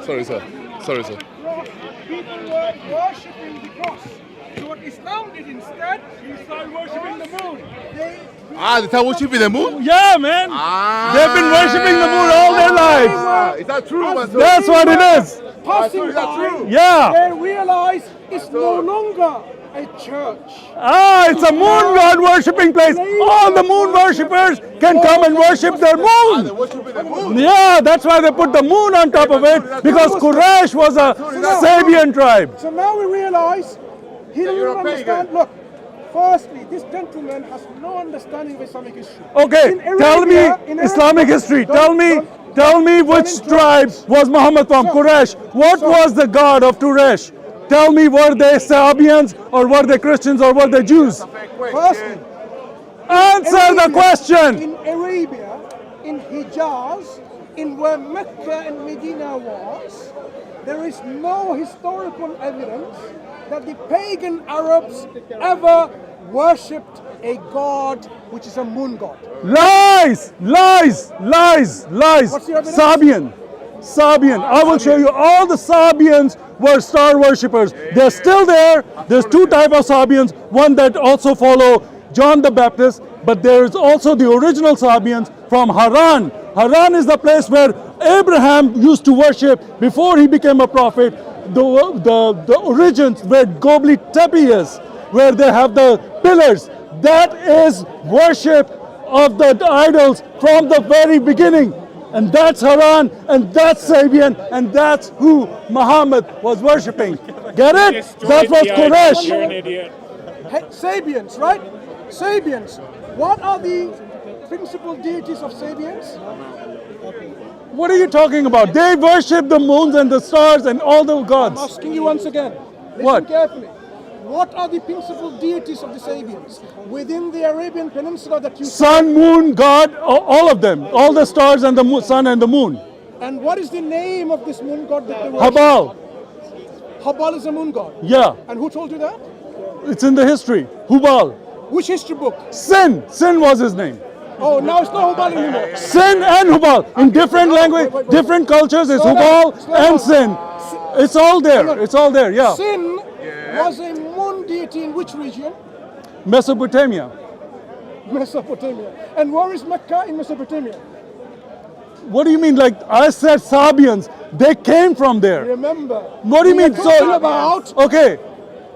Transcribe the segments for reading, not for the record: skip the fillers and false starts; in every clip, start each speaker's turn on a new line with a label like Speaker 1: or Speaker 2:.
Speaker 1: Sorry, sir. Sorry, sir.
Speaker 2: People were worshipping the cross. So what Islam did instead, they started worshipping the moon.
Speaker 1: They start worshipping the moon?
Speaker 3: Yeah, man. They've been worshipping the moon all their lives.
Speaker 1: Is that true, Mansur?
Speaker 3: That's what it is.
Speaker 2: Passing
Speaker 1: Is that
Speaker 2: by,
Speaker 1: true?
Speaker 3: Yeah.
Speaker 2: they realized it's no longer a church.
Speaker 3: It's a moon god worshipping place. All the moon worshippers can come and worship their
Speaker 1: They're
Speaker 3: moon.
Speaker 1: worshipping the moon.
Speaker 3: Yeah, that's why they put the moon on top of it, because Quraysh was a Sabian tribe.
Speaker 2: So now we realize he doesn't
Speaker 1: you're a
Speaker 2: understand.
Speaker 1: pagan.
Speaker 2: Look, firstly, this gentleman has no understanding of Islamic history.
Speaker 3: Okay,
Speaker 2: In
Speaker 3: tell me
Speaker 2: Arabia- in
Speaker 3: Islamic
Speaker 2: Arabia-
Speaker 3: history.
Speaker 2: don't-
Speaker 3: Tell me
Speaker 2: don't
Speaker 3: which
Speaker 2: interrupt.
Speaker 3: tribe was Muhammad from, Quraysh. What was the god of Quraysh? Tell me, were they Sabians or were they Christians or were they Jews?
Speaker 2: Firstly,
Speaker 3: Answer the question.
Speaker 2: In Arabia, in Hijaz, in where Mecca and Medina was, there is no historical evidence that the pagan Arabs ever worshipped a god which is a moon god.
Speaker 3: Lies, lies, lies, lies.
Speaker 2: What's the evidence?
Speaker 3: Sabian. I will show you. All the Sabians were star worshippers. They're still there. There's two types of Sabians. One that also follow John the Baptist, but there is also the original Sabians from Haran. Haran is the place where Abraham used to worship before he became a prophet. The origins where Gobli Tepe is, where they have the pillars. That is worship of the idols from the very beginning. And that's Haran, and that's Sabian, and that's who Muhammad was worshipping. Get it? That was Quraysh.
Speaker 4: You're an idiot.
Speaker 2: Hey, Sabians, right? Sabians. What are the principal deities of Sabians?
Speaker 3: What are you talking about? They worship the moons and the stars and all the
Speaker 2: I'm
Speaker 3: gods.
Speaker 2: asking you once again. Listen
Speaker 3: What?
Speaker 2: carefully. What are the principal deities of the Sabians within the Arabian Peninsula that you
Speaker 3: Sun, moon, God, all of them. All the stars and the sun and the moon.
Speaker 2: And what is the name of this moon god that they worship?
Speaker 3: Hubal.
Speaker 2: Hubal is a moon god.
Speaker 3: Yeah,
Speaker 2: And who told you that?
Speaker 3: it's in the history. Hubal.
Speaker 2: Which history book?
Speaker 3: Sin was his name.
Speaker 2: Oh, now it's not Hubal anymore.
Speaker 3: Sin and Hubal. In different language, different cultures, it's
Speaker 2: Slow down,
Speaker 3: Hubal
Speaker 2: slow
Speaker 3: and
Speaker 2: down.
Speaker 3: Sin. It's all there. It's all there, yeah.
Speaker 2: Sin was a moon deity in which region?
Speaker 3: Mesopotamia.
Speaker 2: Mesopotamia. And where is Mecca in Mesopotamia?
Speaker 3: What do you mean? Like I said, Sabians, they came from there.
Speaker 2: Remember.
Speaker 3: What do you
Speaker 2: we are
Speaker 3: mean?
Speaker 2: talking about
Speaker 3: Okay,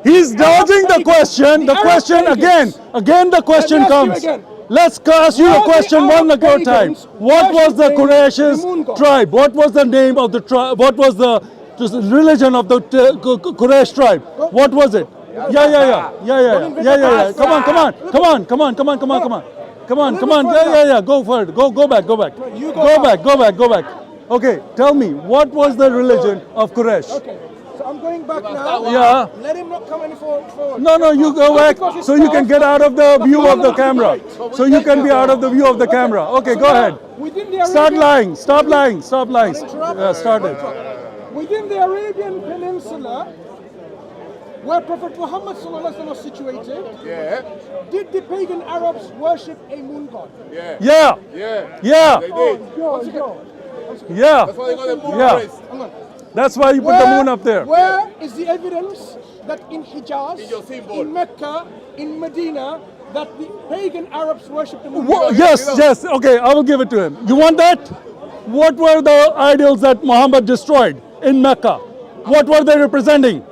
Speaker 3: he's dodging the question. The
Speaker 2: Arab
Speaker 3: question
Speaker 2: pagans.
Speaker 3: again the question
Speaker 2: Let me ask you
Speaker 3: comes.
Speaker 2: again.
Speaker 3: Let's ask you the
Speaker 2: Were the
Speaker 3: question one
Speaker 2: Arab
Speaker 3: at a time.
Speaker 2: pagans
Speaker 3: What was the
Speaker 2: worshipping
Speaker 3: Quraysh's
Speaker 2: the moon god?
Speaker 3: tribe? What was the name of the tribe? What was the religion of the Quraysh tribe? What was it? Yeah. Come on. Yeah. Go for it. Go back.
Speaker 2: You go
Speaker 3: back. Okay, tell me, what was the religion of Quraysh?
Speaker 2: Okay. So I'm going back now.
Speaker 3: Yeah.
Speaker 2: Let him not come any forward.
Speaker 3: No, you go back so you can get out of the view of the camera. So you can be out of the view of the camera. Okay, go ahead.
Speaker 2: Within the
Speaker 3: Start
Speaker 2: Arabian-
Speaker 3: lying. Stop lying.
Speaker 2: Interrupt.
Speaker 3: Yeah, start it.
Speaker 2: Within the Arabian Peninsula, where Prophet Muhammad ﷺ was situated, did the pagan Arabs worship a moon god?
Speaker 3: Yeah.
Speaker 1: They did.
Speaker 2: Once again,
Speaker 3: Yeah.
Speaker 1: That's why they got the moon
Speaker 3: Yeah.
Speaker 1: race.
Speaker 2: hang on.
Speaker 3: That's why you put the moon up there.
Speaker 2: Where is the evidence that in Hijaz,
Speaker 1: In your symbol.
Speaker 2: in Mecca, in Medina, that the pagan Arabs worship the moon
Speaker 3: Wha-
Speaker 2: god?
Speaker 3: Yes. Okay, I will give it to him. You want that? What were the idols that Muhammad destroyed in Mecca? What were they representing?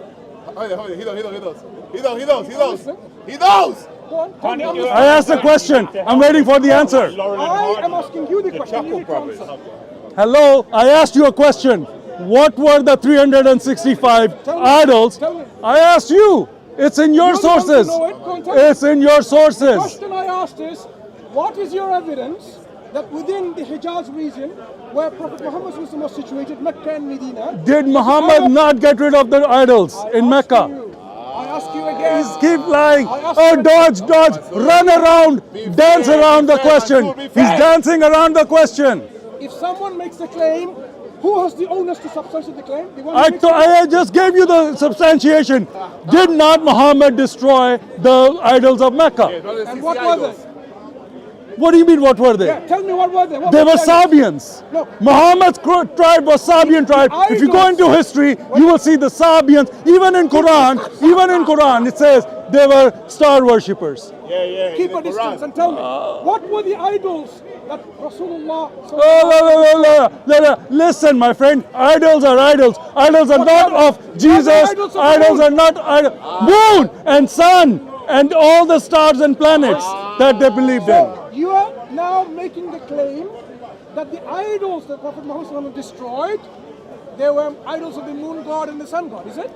Speaker 1: He knows.
Speaker 2: Go on, tell me.
Speaker 3: I asked a question. I'm waiting for the answer.
Speaker 2: I am asking you the question. You need to answer.
Speaker 3: Hello, I asked you a question. What were the 365
Speaker 2: Tell me.
Speaker 3: idols?
Speaker 2: Tell me.
Speaker 3: I asked you. It's in your
Speaker 2: You're the one to
Speaker 3: sources.
Speaker 2: know it. Go on, tell me.
Speaker 3: It's in your
Speaker 2: The
Speaker 3: sources.
Speaker 2: question I asked is, what is your evidence that within the Hijaz region, where Prophet Muhammad was situated, Mecca and Medina,
Speaker 3: Did Muhammad not get rid of the idols in Mecca?
Speaker 2: I ask you again.
Speaker 3: Keep lying.
Speaker 2: I asked
Speaker 3: Oh,
Speaker 2: you-
Speaker 3: dodge, run around, dance around the question. He's dancing around the question.
Speaker 2: If someone makes a claim, who has the onus to substantiate the claim? The one who makes
Speaker 3: I just gave you the substantiation. Did not Muhammad destroy the idols of Mecca?
Speaker 2: And what was it?
Speaker 3: What do you mean, what were they?
Speaker 2: Yeah, tell me what were they? What
Speaker 3: They
Speaker 2: were
Speaker 3: were
Speaker 2: the
Speaker 3: Sabians.
Speaker 2: No.
Speaker 3: Muhammad's tribe was Sabian tribe. If you go
Speaker 2: idols.
Speaker 3: into history, you will see the Sabians. Even in Quran, it says they were star worshippers.
Speaker 1: Yeah.
Speaker 2: Keep
Speaker 1: in
Speaker 2: a
Speaker 1: the
Speaker 2: distance
Speaker 1: Quran.
Speaker 2: and tell me, what were the idols that Rasulullah...
Speaker 3: Listen, my friend, idols are idols. Idols are
Speaker 2: What
Speaker 3: not
Speaker 2: are
Speaker 3: of Jesus.
Speaker 2: idols of the
Speaker 3: Idols
Speaker 2: moon?
Speaker 3: are not moon and sun and all the stars and planets that they believed in.
Speaker 2: You are now making the claim that the idols that Prophet Muhammad destroyed, they were idols of the moon god and the sun god, is it?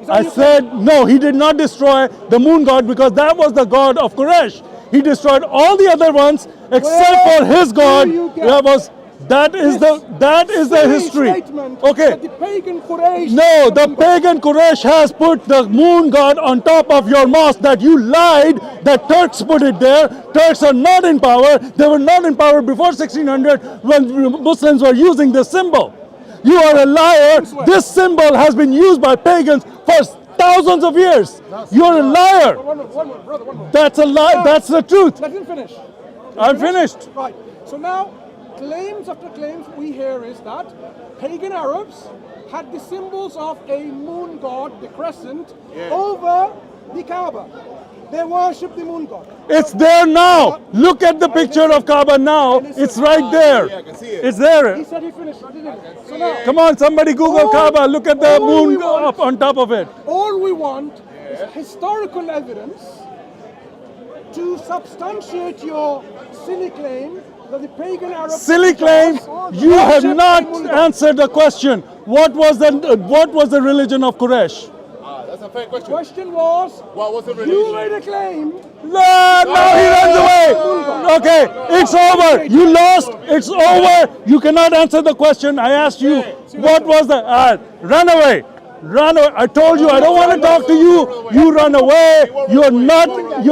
Speaker 2: Is that
Speaker 3: I
Speaker 2: your
Speaker 3: said, no, he did not destroy the moon god because that was the god of Quraysh. He destroyed all the other ones except
Speaker 2: Where
Speaker 3: for his god.
Speaker 2: do you get
Speaker 3: That is the
Speaker 2: silly
Speaker 3: history.
Speaker 2: statement
Speaker 3: Okay.
Speaker 2: that the pagan Quraysh...
Speaker 3: No, the pagan Quraysh has put the moon god on top of your mosque. That you lied. That Turks put it there. Turks are not in power. They were not in power before 1600 when Muslims were using this symbol. You are a liar. This symbol has been used by pagans for thousands of years. You're a liar.
Speaker 2: One more, brother, one more.
Speaker 3: That's a lie. That's the truth.
Speaker 2: Let him finish.
Speaker 3: I'm finished.
Speaker 2: Right. So now, claims after claims we hear is that pagan Arabs had the symbols of a moon god, the crescent, over the Kaaba. They worship the moon god.
Speaker 3: It's there now. Look at the picture of Kaaba now. It's right there.
Speaker 1: Yeah, I can see it.
Speaker 2: He
Speaker 3: It's there.
Speaker 2: said he finished. I didn't. So now,
Speaker 3: Come on, somebody Google
Speaker 2: All-
Speaker 3: Kaaba. Look at the
Speaker 2: all we
Speaker 3: moon
Speaker 2: want-
Speaker 3: up on top of it.
Speaker 2: all we want is historical evidence to substantiate your silly claim that the pagan Arabs...
Speaker 3: Silly claim. You have not answered the question. What was the religion of Quraysh?
Speaker 1: That's a fair question.
Speaker 2: Question was,
Speaker 1: What was the
Speaker 2: you
Speaker 1: religion?
Speaker 2: made a claim.
Speaker 3: No, he runs away. Okay, it's over. You lost. It's over. You cannot answer the question. I asked you, what was the... run away. Run away. I told you I don't want to talk to you. You run away. You're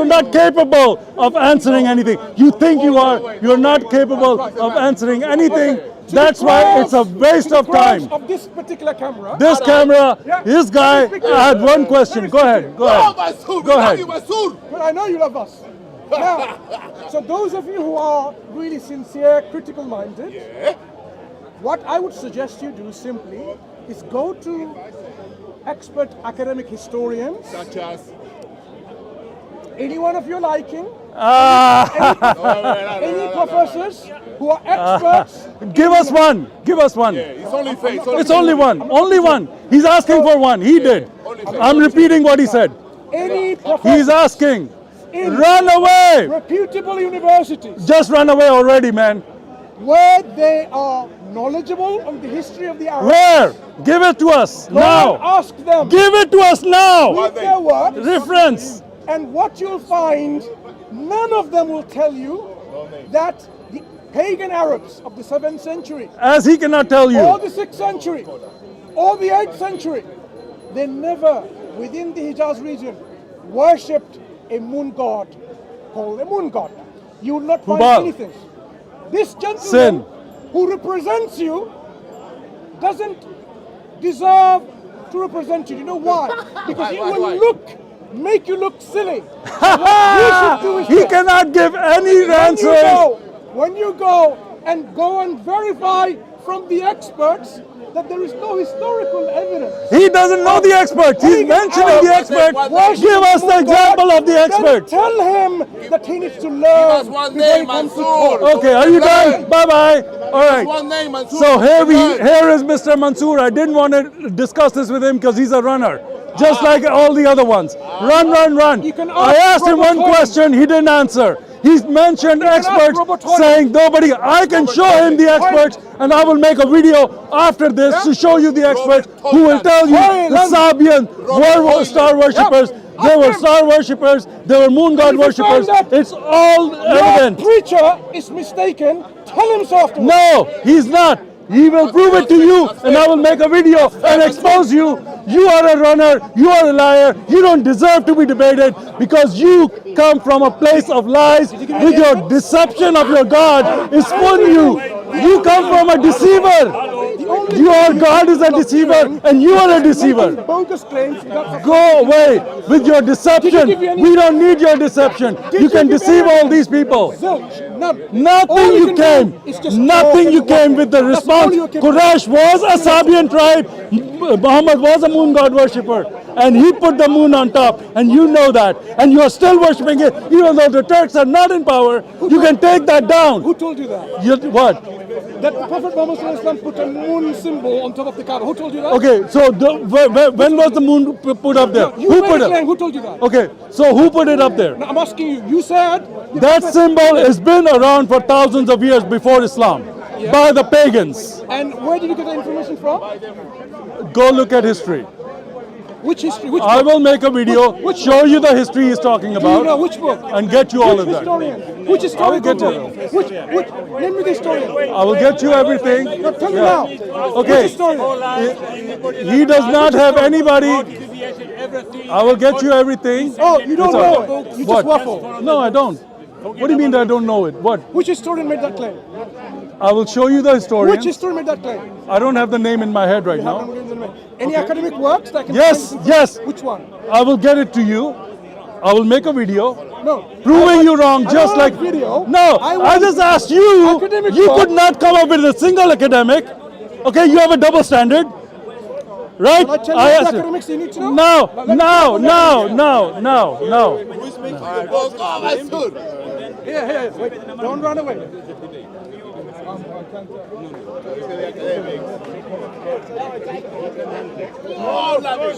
Speaker 3: not capable of answering anything. You think you are. You're not capable of answering anything. That's why it's a waste of time.
Speaker 2: Of this particular camera.
Speaker 3: This camera, this guy, I had one question. Go ahead. Go
Speaker 1: Oh,
Speaker 3: ahead.
Speaker 1: Mansur,
Speaker 3: Go ahead.
Speaker 1: Mansur.
Speaker 2: But I know you love us. Now, so those of you who are really sincere, critical-minded, what I would suggest you do simply is go to expert academic historians,
Speaker 1: Such as.
Speaker 2: anyone of your liking,
Speaker 3: Ah,
Speaker 2: any professors who are experts.
Speaker 3: give us one. Give us one.
Speaker 1: It's only fair.
Speaker 3: It's only one. Only one. He's asking for one. He did. I'm repeating what he said.
Speaker 2: Any
Speaker 3: He's
Speaker 2: professors
Speaker 3: asking.
Speaker 2: in
Speaker 3: Run away.
Speaker 2: reputable universities
Speaker 3: Just run away already, man.
Speaker 2: where they are knowledgeable on the history of the Arabs.
Speaker 3: Where? Give it to us
Speaker 2: Go and
Speaker 3: now.
Speaker 2: ask them.
Speaker 3: Give it to us now.
Speaker 2: Read their work,
Speaker 3: Reference.
Speaker 2: and what you'll find, none of them will tell you that the pagan Arabs of the 7th century,
Speaker 3: As he cannot tell
Speaker 2: or
Speaker 3: you.
Speaker 2: the 6th century, or the 8th century, they never, within the Hijaz region, worshipped a moon god called a moon god. You will not find
Speaker 3: Hubal.
Speaker 2: anything. This gentleman
Speaker 3: Sin.
Speaker 2: who represents you doesn't deserve to represent you. You know why? Because it will make you look silly. What you should do is
Speaker 3: He
Speaker 2: this.
Speaker 3: cannot give any answers.
Speaker 2: When you go and verify from the experts that there is no historical evidence.
Speaker 3: He doesn't know the experts. He's
Speaker 2: Pagan
Speaker 3: mentioning the
Speaker 2: Arabs
Speaker 3: experts. Give us the example of the
Speaker 2: Then
Speaker 3: experts.
Speaker 2: tell him that he needs to learn
Speaker 1: us one
Speaker 2: before he
Speaker 1: name,
Speaker 2: comes to
Speaker 1: Mansur.
Speaker 2: talk.
Speaker 3: Okay, are you done? Bye-bye. All right.
Speaker 1: One name, Mansur.
Speaker 3: So here is Mr. Mansur. I didn't want to discuss this with him because he's a runner, just like all the other ones. Run, run, run.
Speaker 2: You can
Speaker 3: I
Speaker 2: ask
Speaker 3: asked him
Speaker 2: Robert
Speaker 3: one
Speaker 2: Holmes.
Speaker 3: question, he didn't answer. He's mentioned
Speaker 2: ask
Speaker 3: experts
Speaker 2: Robert Holmes.
Speaker 3: saying nobody. I can show him the experts, and I will make a video after this to show you the experts who will tell you the Sabian were star worshippers. They were star worshippers. They were moon god
Speaker 2: And if you
Speaker 3: worshippers.
Speaker 2: find that
Speaker 3: It's all
Speaker 2: Your
Speaker 3: evident.
Speaker 2: preacher is mistaken. Tell him so afterwards.
Speaker 3: No, he's not. He will prove it to you, and I will make a video and expose you. You are a runner. You are a liar. You don't deserve to be debated because you come from a place of lies. With your deception of your God is fooling you. You come from a deceiver.
Speaker 2: The only only
Speaker 3: Your
Speaker 2: thing
Speaker 3: God is a
Speaker 2: not
Speaker 3: deceiver
Speaker 2: doing
Speaker 3: and you are a
Speaker 2: is
Speaker 3: deceiver.
Speaker 2: making bogus claims. That's
Speaker 3: Go away with your deception.
Speaker 2: give you any-
Speaker 3: We don't need your deception.
Speaker 2: Did
Speaker 3: You can
Speaker 2: give
Speaker 3: deceive all
Speaker 2: evidence?
Speaker 3: these people.
Speaker 2: Zilch, none.
Speaker 3: Nothing
Speaker 2: All
Speaker 3: you
Speaker 2: can
Speaker 3: came.
Speaker 2: do is just
Speaker 3: Nothing
Speaker 2: talk
Speaker 3: you
Speaker 2: and
Speaker 3: came
Speaker 2: waffle.
Speaker 3: with the
Speaker 2: That's all
Speaker 3: response.
Speaker 2: you can do.
Speaker 3: Quraysh was a Sabian tribe. Muhammad was a moon god worshipper. And he put the moon on top. And you know that. And you are still worshipping it. Even though the Turks are not in power, you can take that down.
Speaker 2: Who told you that?
Speaker 3: What?
Speaker 2: That Prophet Muhammad Sallallahu Alaihi Wasallam put a moon symbol on top of the Kaaba. Who told you that?
Speaker 3: Okay, so when was the moon put up there?
Speaker 2: You
Speaker 3: Who
Speaker 2: made
Speaker 3: put
Speaker 2: a claim.
Speaker 3: it?
Speaker 2: Who told you that?
Speaker 3: Okay, so who put it up there?
Speaker 2: Now, I'm asking you. You said
Speaker 3: That symbol has been around for thousands of years before Islam by the pagans.
Speaker 2: And where did you get the information from?
Speaker 3: Go look at history.
Speaker 2: Which history? Which
Speaker 3: I
Speaker 2: book?
Speaker 3: will make a video,
Speaker 2: Which
Speaker 3: show you the history he's talking
Speaker 2: Do you know
Speaker 3: about,
Speaker 2: which book?
Speaker 3: and get you all
Speaker 2: Which
Speaker 3: of that.
Speaker 2: historian? Which historian?
Speaker 3: get you
Speaker 2: Which? Name me the historian.
Speaker 3: I will get you everything.
Speaker 2: No, tell me
Speaker 3: Yeah.
Speaker 2: now.
Speaker 3: Okay.
Speaker 2: Which historian?
Speaker 3: He does not have anybody. I will get you everything.
Speaker 2: Oh, you don't
Speaker 3: It's all
Speaker 2: know
Speaker 3: right.
Speaker 2: it. You
Speaker 3: What?
Speaker 2: just waffle.
Speaker 3: No, I don't. What do you mean that I don't know it? What?
Speaker 2: Which historian made that claim?
Speaker 3: I will show you the historian.
Speaker 2: Which historian made that claim?
Speaker 3: I don't have the name in my head right now.
Speaker 2: Any academic works that I can
Speaker 3: Yes,
Speaker 2: find?
Speaker 3: yes.
Speaker 2: Which one?
Speaker 3: I will get it to you. I will make a video
Speaker 2: No.
Speaker 3: proving you wrong,
Speaker 2: I
Speaker 3: just
Speaker 2: don't
Speaker 3: like
Speaker 2: want video.
Speaker 3: No,
Speaker 2: I
Speaker 3: I
Speaker 2: want
Speaker 3: just asked you.
Speaker 2: academic
Speaker 3: You
Speaker 2: work.
Speaker 3: could not come up with a single academic. Okay, you have a double standard, right?
Speaker 2: Can I tell you
Speaker 3: asked
Speaker 2: the
Speaker 3: you.
Speaker 2: academics you need to know?
Speaker 3: No,
Speaker 2: Let me
Speaker 3: no,
Speaker 2: tell you
Speaker 3: no, no, no, no.
Speaker 1: Who's making the balls? Oh, that's good.
Speaker 2: Here, wait. Don't run away.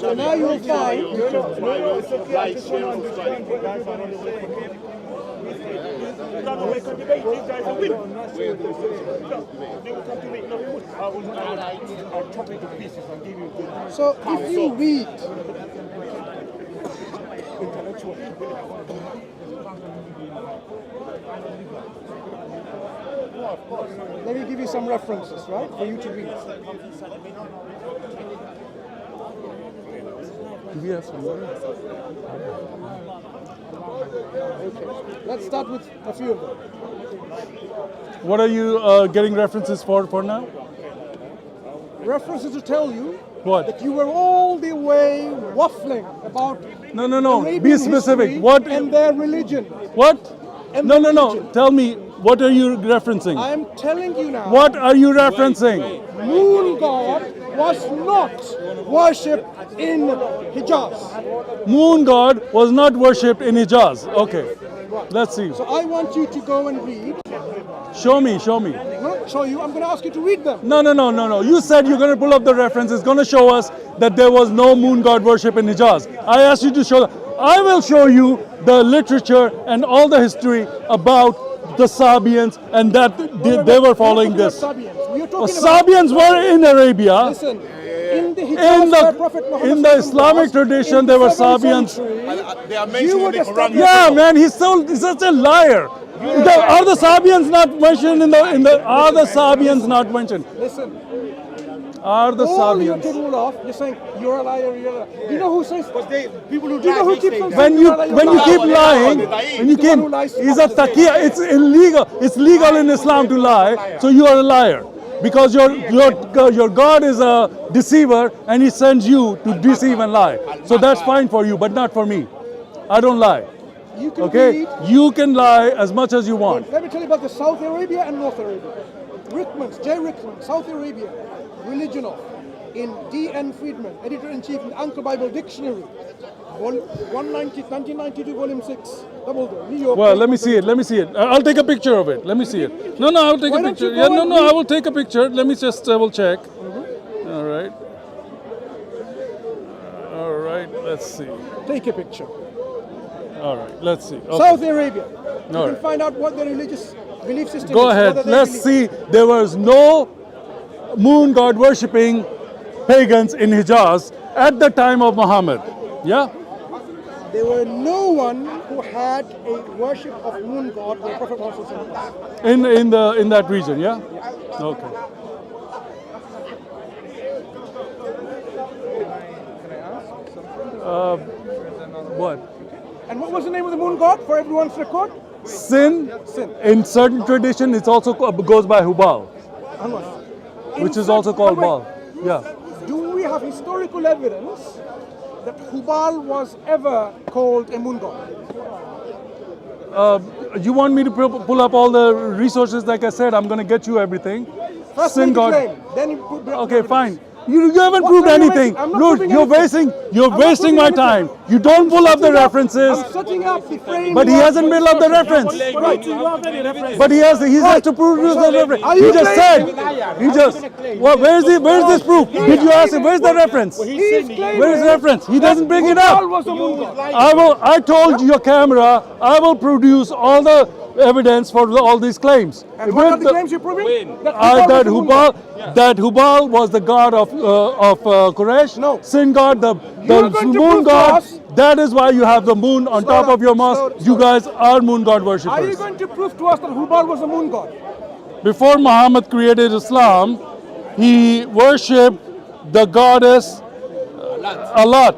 Speaker 2: So now you'll find so if you read let me give you some references, right, for you to read.
Speaker 3: Do we have some more?
Speaker 2: Let's start with a few of them.
Speaker 3: What are you getting references for now?
Speaker 2: References to tell you
Speaker 3: What?
Speaker 2: that you were all the way waffling about
Speaker 3: No.
Speaker 2: Arabian
Speaker 3: Be specific.
Speaker 2: history
Speaker 3: What?
Speaker 2: and their religion.
Speaker 3: What?
Speaker 2: And
Speaker 3: No.
Speaker 2: religion.
Speaker 3: Tell me, what are you referencing?
Speaker 2: I am telling you now,
Speaker 3: What are you referencing?
Speaker 2: moon god was not worshipped in Hijaz.
Speaker 3: Moon god was not worshipped in Hijaz. Okay, let's see.
Speaker 2: So I want you to go and read.
Speaker 3: Show me.
Speaker 2: Not show you, I'm going to ask you to read them.
Speaker 3: No. You said you're going to pull up the reference. It's going to show us that there was no moon god worship in Hijaz. I asked you to show that. I will show you the literature and all the history about the Sabians and that they were following this.
Speaker 2: We are talking about
Speaker 3: Sabians were in Arabia.
Speaker 2: Listen, in the Hijaz where Prophet Muhammad
Speaker 3: In the Islamic
Speaker 2: was,
Speaker 3: tradition,
Speaker 2: in
Speaker 3: there were
Speaker 2: the 7th
Speaker 3: Sabians.
Speaker 2: century,
Speaker 1: They are
Speaker 2: you
Speaker 1: mentioned in
Speaker 2: would
Speaker 1: the Quran.
Speaker 2: establish-
Speaker 3: Yeah, man, he's such a liar. Are the Sabians not mentioned in the? Are the Sabians not mentioned?
Speaker 2: Listen,
Speaker 3: Are the
Speaker 2: all you have to
Speaker 3: Sabians?
Speaker 2: rule off, you're saying you're a liar, you're a liar. Do you know who says
Speaker 1: People who
Speaker 2: Do you know who keeps on
Speaker 3: When
Speaker 2: saying
Speaker 3: you
Speaker 2: you're a liar,
Speaker 3: when you
Speaker 2: you're a
Speaker 3: keep
Speaker 2: liar?
Speaker 3: lying, when you
Speaker 2: The one who lies
Speaker 3: keep, is a
Speaker 2: often.
Speaker 3: taqiya. It's illegal. It's legal in Islam to lie. So you are a liar because your God is a deceiver and he sends you to deceive and lie. So that's fine for you, but not for me. I don't lie.
Speaker 2: You can
Speaker 3: Okay,
Speaker 2: read.
Speaker 3: you can lie as much as you want.
Speaker 2: Let me tell you about the South Arabia and North Arabia. J. Rickman, South Arabia, religion of, in D.N. Friedman, editor-in-chief in Anchor Bible Dictionary, 1992, volume 6, Dumbledore, New York.
Speaker 3: Well, let me see it. I'll take a picture of it. Let me see it. No, I'll take
Speaker 2: Why
Speaker 3: a
Speaker 2: don't
Speaker 3: picture.
Speaker 2: you
Speaker 3: Yeah,
Speaker 2: go and
Speaker 3: no, I
Speaker 2: read?
Speaker 3: will take a picture. Let me just double check. All right. All right. Let's see.
Speaker 2: Take a picture.
Speaker 3: All right. Let's see. Okay.
Speaker 2: South Arabia. You
Speaker 3: All
Speaker 2: can
Speaker 3: right.
Speaker 2: find out what their religious belief system
Speaker 3: Go
Speaker 2: is.
Speaker 3: ahead.
Speaker 2: whether they
Speaker 3: Let's
Speaker 2: believe.
Speaker 3: see. There was no moon god worshipping pagans in Hijaz at the time of Muhammad. Yeah.
Speaker 2: There were no one who had a worship of moon god where Prophet Muhammad was.
Speaker 3: In that region. Yeah. Okay. What?
Speaker 2: And what was the name of the moon god for everyone's record?
Speaker 3: Sin.
Speaker 2: Sin.
Speaker 3: In certain tradition, it also goes by Hubal.
Speaker 2: Hang on.
Speaker 3: which is also called
Speaker 2: wait.
Speaker 3: Baal. Yeah.
Speaker 2: Do we have historical evidence that Hubal was ever called a moon god?
Speaker 3: You want me to pull up all the resources? Like I said, I'm going to get you everything.
Speaker 2: First
Speaker 3: Sin
Speaker 2: make a
Speaker 3: God.
Speaker 2: claim, then you put
Speaker 3: Okay, fine. You haven't
Speaker 2: What
Speaker 3: proved
Speaker 2: claim are you
Speaker 3: anything.
Speaker 2: making? I'm not
Speaker 3: Look,
Speaker 2: proving
Speaker 3: you're
Speaker 2: anything.
Speaker 3: you're
Speaker 2: I'm not
Speaker 3: wasting my
Speaker 2: proving anything.
Speaker 3: time. You don't pull up the references,
Speaker 2: I'm setting up the frame.
Speaker 3: but he hasn't built up the reference.
Speaker 2: Right. You have any reference?
Speaker 3: But he has to prove the reference.
Speaker 2: Are
Speaker 3: He
Speaker 2: you
Speaker 3: just
Speaker 2: claiming-
Speaker 3: said. He just. Well, where's this proof? Did you ask him? Where's the reference?
Speaker 2: He's claiming
Speaker 3: Where's the reference? He doesn't bring it
Speaker 2: Hubal
Speaker 3: up.
Speaker 2: was a moon god.
Speaker 3: I told your camera, I will produce all the evidence for all these claims.
Speaker 2: And what are the claims you're proving? That
Speaker 3: That
Speaker 2: was a moon god.
Speaker 3: Hubal was the god of Quraysh,
Speaker 2: No.
Speaker 3: sin god, the
Speaker 2: You're going to
Speaker 3: moon
Speaker 2: prove to
Speaker 3: god.
Speaker 2: us-
Speaker 3: That is why you have the moon on
Speaker 2: Slow
Speaker 3: top
Speaker 2: down,
Speaker 3: of your mosque.
Speaker 2: slow
Speaker 3: You guys are moon god
Speaker 2: Are you
Speaker 3: worshippers.
Speaker 2: going to prove to us that Hubal was a moon god?
Speaker 3: Before Muhammad created Islam, he worshipped the goddess Alat.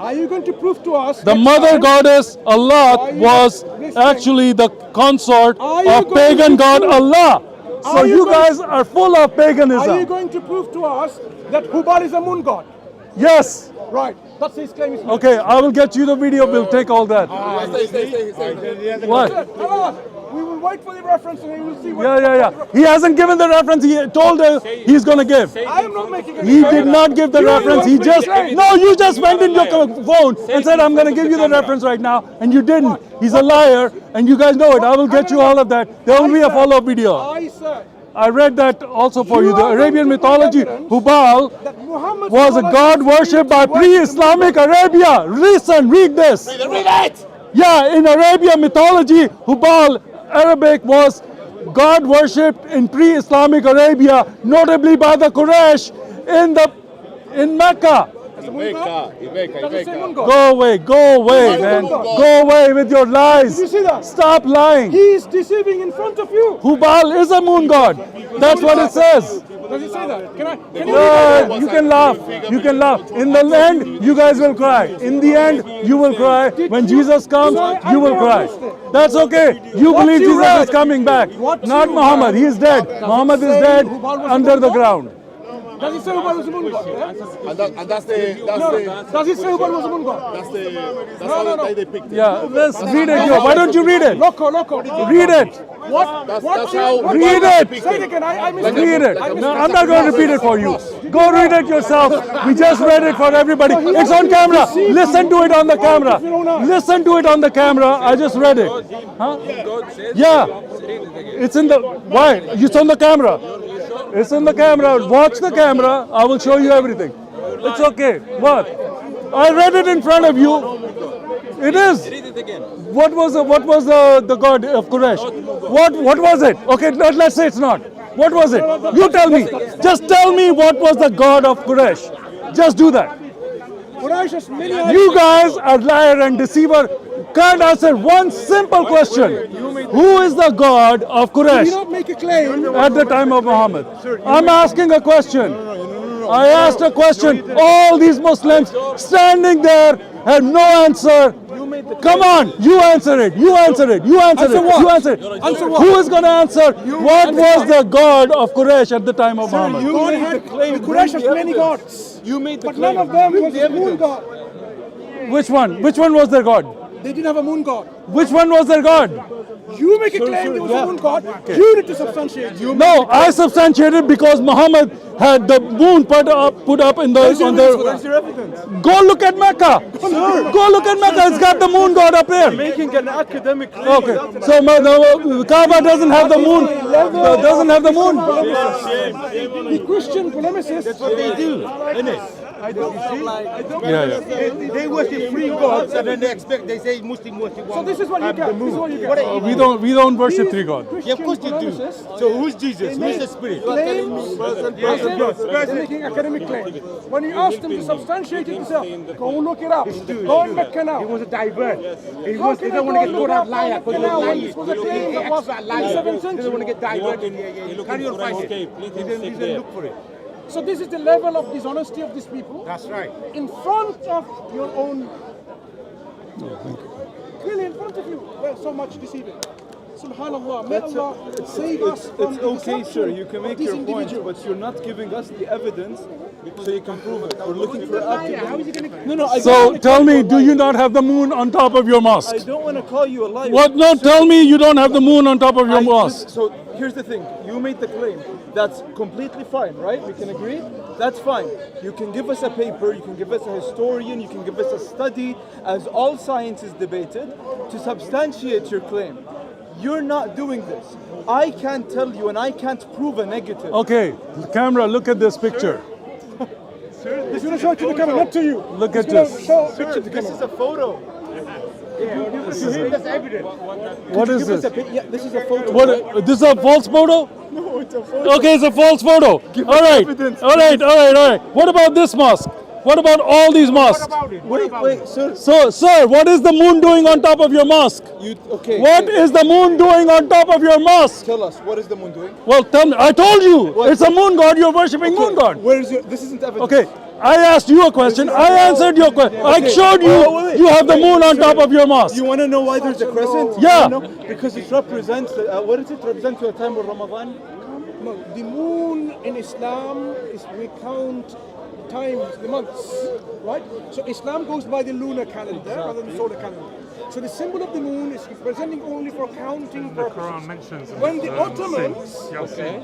Speaker 2: Are you going to prove to us
Speaker 3: The
Speaker 2: next
Speaker 3: mother
Speaker 2: time-
Speaker 3: goddess
Speaker 2: Are
Speaker 3: Alat
Speaker 2: you-
Speaker 3: was
Speaker 2: listen.
Speaker 3: actually the consort
Speaker 2: Are you
Speaker 3: of
Speaker 2: going
Speaker 3: pagan
Speaker 2: to
Speaker 3: god
Speaker 2: prove-
Speaker 3: Allah. So
Speaker 2: Are you
Speaker 3: you
Speaker 2: going-
Speaker 3: guys are full of
Speaker 2: Are you
Speaker 3: paganism.
Speaker 2: going to prove to us that Hubal is a moon god?
Speaker 3: Yes.
Speaker 2: Right. That's his claim. Is
Speaker 3: Okay, I will get you the video. We'll take all that. What?
Speaker 2: We will wait for the reference and we will see what.
Speaker 3: Yeah. He hasn't given the reference. He told us he's gonna give.
Speaker 2: I am not making any
Speaker 3: He
Speaker 2: claim.
Speaker 3: did not give the
Speaker 2: You
Speaker 3: reference. He
Speaker 2: want
Speaker 3: just
Speaker 2: to say-
Speaker 3: no. You just went in your phone and said I'm gonna give you the reference right now, and you didn't. He's a liar, and you guys know it. I will get you all of that. There will be a follow-up video.
Speaker 2: I said
Speaker 3: I read that also for you.
Speaker 2: You
Speaker 3: The
Speaker 2: are
Speaker 3: Arabian
Speaker 2: going to
Speaker 3: mythology,
Speaker 2: evidence
Speaker 3: Hubal
Speaker 2: that Muhammad
Speaker 3: was a god worshipped by pre-Islamic Arabia. Listen, read this.
Speaker 1: Read it!
Speaker 3: Yeah, in Arabian mythology, Hubal, Arabic, was god worshipped in pre-Islamic Arabia, notably by the Quraysh in Mecca.
Speaker 2: Does it say moon god?
Speaker 3: Go away, man. Go away with your lies.
Speaker 2: Did you see that?
Speaker 3: Stop lying.
Speaker 2: He is deceiving in front of you.
Speaker 3: Hubal is a moon god. That's what it says.
Speaker 2: Does it say that? Can you read it?
Speaker 3: You can laugh. You can laugh. In the end, you guys will cry. In the end, you will cry. When Jesus comes, you will cry. That's okay. You
Speaker 2: What
Speaker 3: believe
Speaker 2: you
Speaker 3: Jesus
Speaker 2: read-
Speaker 3: is coming back.
Speaker 2: what
Speaker 3: Not
Speaker 2: you
Speaker 3: Muhammad.
Speaker 2: read-
Speaker 3: He is dead. Muhammad is
Speaker 2: say
Speaker 3: dead
Speaker 2: Hubal was a
Speaker 3: under
Speaker 2: moon
Speaker 3: the
Speaker 2: god?
Speaker 3: ground.
Speaker 2: Does it say Hubal was a moon god? Yeah?
Speaker 1: And that's the
Speaker 2: Does it say Hubal was a moon god?
Speaker 1: how they depict it.
Speaker 3: Yeah, let's read it here. Why don't you read it?
Speaker 2: Loco.
Speaker 3: Read it.
Speaker 2: What?
Speaker 1: That's
Speaker 2: What?
Speaker 1: how-
Speaker 2: what-
Speaker 3: Read it.
Speaker 2: Say it again. I missed
Speaker 3: Read it.
Speaker 2: I missed
Speaker 3: No, I'm not going to repeat it for you. Go read it yourself. We just read it for everybody. It's on camera. Listen to it on the camera. Listen to it on the camera. I just read it. Huh? Yeah. It's in the. Why? It's on the camera. It's on the camera. Watch the camera. I will show you everything. It's okay. What? I read it in front of you. It is. What was the god of Quraysh? What was it? Okay, let's say it's not. What was it? You tell me. Just tell me what was the god of Quraysh. Just do that.
Speaker 2: Quraysh has many
Speaker 3: You guys are liar and deceiver. Can't answer one simple question. Who is the god of
Speaker 2: You
Speaker 3: Quraysh
Speaker 2: don't make a claim.
Speaker 3: at the time of Muhammad? I'm asking a question. I asked a question. All these Muslims standing there have no answer. Come on, you answer it. You answer it. You answer it.
Speaker 2: what?
Speaker 3: You answer it.
Speaker 2: Answer what?
Speaker 3: Who is going to answer? What was the god of Quraysh at the time of Muhammad?
Speaker 2: God had, the Quraysh has many gods.
Speaker 4: You made the
Speaker 2: But
Speaker 4: claim.
Speaker 2: none of them
Speaker 4: Bring
Speaker 2: was
Speaker 4: the
Speaker 2: a moon
Speaker 4: evidence.
Speaker 2: god.
Speaker 3: Which one? Which one was their god?
Speaker 2: They didn't have a moon god.
Speaker 3: Which one was their god?
Speaker 2: You make a claim there was a moon god. You need to substantiate.
Speaker 3: No, I substantiated because Muhammad had the moon put up in the on
Speaker 4: Where's
Speaker 3: the.
Speaker 4: your evidence?
Speaker 3: Go look at Mecca. Go look at Mecca. It's got the moon god up there.
Speaker 4: Making an academic claim.
Speaker 3: Okay, so the Kaaba doesn't have the moon. Doesn't have the moon.
Speaker 2: The Christian polemicists.
Speaker 4: That's what they do, isn't it?
Speaker 3: Yeah.
Speaker 4: They worship three gods and then they say Muslim worship one.
Speaker 2: So this is what you get. This is what you get.
Speaker 3: We don't worship three gods.
Speaker 4: Yeah, of course you do. So who's Jesus? Who's the Spirit?
Speaker 2: Claims, they're making academic claims. When you ask them to substantiate it, they say, go look it up. Go in Mecca now.
Speaker 5: It was a divert.
Speaker 2: How can I
Speaker 5: don't want to get
Speaker 2: go
Speaker 5: caught out
Speaker 2: look
Speaker 5: liar
Speaker 2: up
Speaker 5: because
Speaker 2: Mecca now
Speaker 5: you're
Speaker 2: when
Speaker 5: lying.
Speaker 2: this was a claim that was in the 7th
Speaker 5: He doesn't want to
Speaker 2: century?
Speaker 5: get diverted. Carry on fighting. He didn't look for it.
Speaker 2: So this is the level of dishonesty of these people.
Speaker 5: That's right.
Speaker 2: In front of your own. Really in front of you. Well, so much deceiving. Subhanallah. May Allah save us from
Speaker 6: It's
Speaker 2: the
Speaker 6: okay,
Speaker 2: deception
Speaker 6: sir. You can
Speaker 2: of
Speaker 6: make
Speaker 2: these
Speaker 6: your point,
Speaker 2: individuals.
Speaker 6: but you're not giving us the evidence so you can prove it. We're looking for evidence. No, I
Speaker 3: So
Speaker 6: don't wanna
Speaker 3: tell
Speaker 6: call
Speaker 3: me,
Speaker 6: you a
Speaker 3: do you
Speaker 6: liar.
Speaker 3: not have the moon on top of your mosque?
Speaker 6: I don't want to call you a liar.
Speaker 3: What? No,
Speaker 6: Sir,
Speaker 3: tell me you don't have the moon on top of your mosque.
Speaker 6: So here's the thing. You made the claim. That's completely fine, right? We can agree? That's fine. You can give us a paper, you can give us a historian, you can give us a study, as all science is debated, to substantiate your claim. You're not doing this. I can't tell you and I can't prove a negative.
Speaker 3: Okay, camera, look at this picture.
Speaker 2: He's going to show it to the camera, not to you.
Speaker 3: Look at
Speaker 2: He's gonna
Speaker 3: this.
Speaker 2: show a
Speaker 6: Sir,
Speaker 2: picture to the
Speaker 6: this
Speaker 2: camera.
Speaker 6: is a photo.
Speaker 3: What is this?
Speaker 6: Yeah, this is a photo.
Speaker 3: What? This is a false photo?
Speaker 6: No, it's a photo.
Speaker 3: Okay, it's a false photo. All right,
Speaker 6: evidence,
Speaker 3: all right, all right, all right. What about this mosque? What about all these mosques?
Speaker 6: Wait, sir.
Speaker 3: So, sir, what is the moon doing on top of your mosque?
Speaker 6: Okay.
Speaker 3: What is the moon doing on top of your mosque?
Speaker 6: Tell us, what is the moon doing?
Speaker 3: Well, tell me. I told you. It's a moon god. You're worshipping moon god.
Speaker 6: Where is your, this isn't evidence.
Speaker 3: Okay, I asked you a question. I answered your question. I
Speaker 6: Okay.
Speaker 3: showed you.
Speaker 6: Wait.
Speaker 3: You have the moon on top of your mosque.
Speaker 6: You want to know why there's a crescent?
Speaker 3: Yeah.
Speaker 6: You wanna know? Because it represents, what does it represent to a time of Ramadan?
Speaker 2: No, the moon in Islam is we count times, the months, right? So Islam goes by the lunar calendar rather than the solar calendar. So the symbol of the moon is representing only for counting purposes. When the Ottomans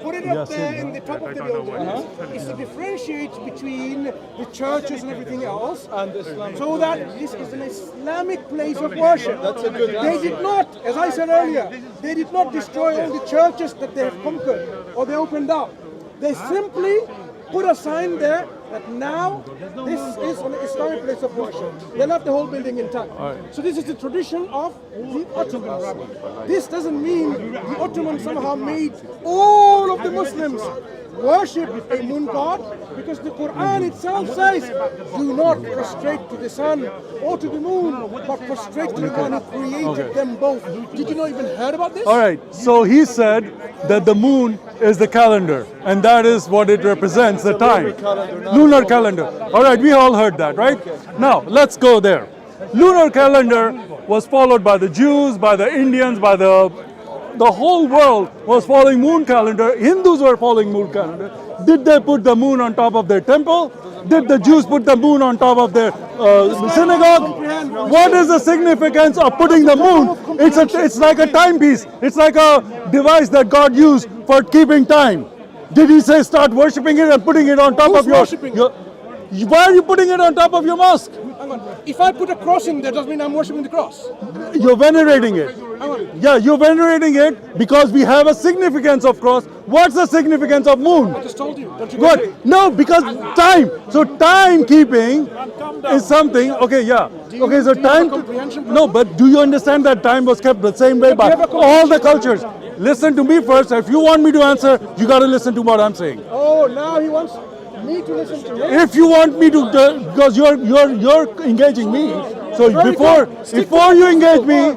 Speaker 2: put it up there in the top of the building, it's to differentiate between the churches and everything else,
Speaker 6: And Islam.
Speaker 2: so that this is an Islamic place of worship.
Speaker 6: That's a good
Speaker 2: They
Speaker 6: answer.
Speaker 2: did not, as I said earlier, they did not destroy all the churches that they have conquered or they opened up. They simply put a sign there that now this is an Islamic place of worship. They left the whole building intact. So this is the tradition of the Ottomans. This doesn't mean the Ottomans somehow made all of the Muslims worship a moon god, because the Quran itself says, do not prostrate to the sun or to the moon, but prostrate to the one who created them both. Did you not even heard about this?
Speaker 3: All right. So he said that the moon is the calendar, and that is what it represents, the time. Lunar calendar. All right. We all heard that, right? Now let's go there. Lunar calendar was followed by the Jews, by the Indians, by the whole world was following moon calendar. Hindus were following moon calendar. Did they put the moon on top of their temple? Did the Jews put the moon on top of their synagogue? What is the significance of putting the moon? It's like a timepiece. It's like a device that God used for keeping time. Did he say start worshipping it and putting it on top of
Speaker 2: worshipping
Speaker 3: your? Why are you putting it on top of your mosque?
Speaker 2: Hang on. If I put a cross in there, does mean I'm worshiping the cross?
Speaker 3: You're venerating it. Yeah, you're venerating it because we have a significance of cross. What's the significance of moon?
Speaker 2: I just told you. Don't you get it?
Speaker 3: What? No, because time. So timekeeping is something. Okay, yeah. Okay, so
Speaker 2: do you have a
Speaker 3: time.
Speaker 2: comprehension
Speaker 3: No, but do you understand that time was kept the same way by
Speaker 2: you have a
Speaker 3: all the cultures? Listen to me first. If you want me to answer, you got to listen to what I'm saying.
Speaker 2: Oh, now he wants me to listen to him.
Speaker 3: If you want me to, because you're engaging me. So before you engage me,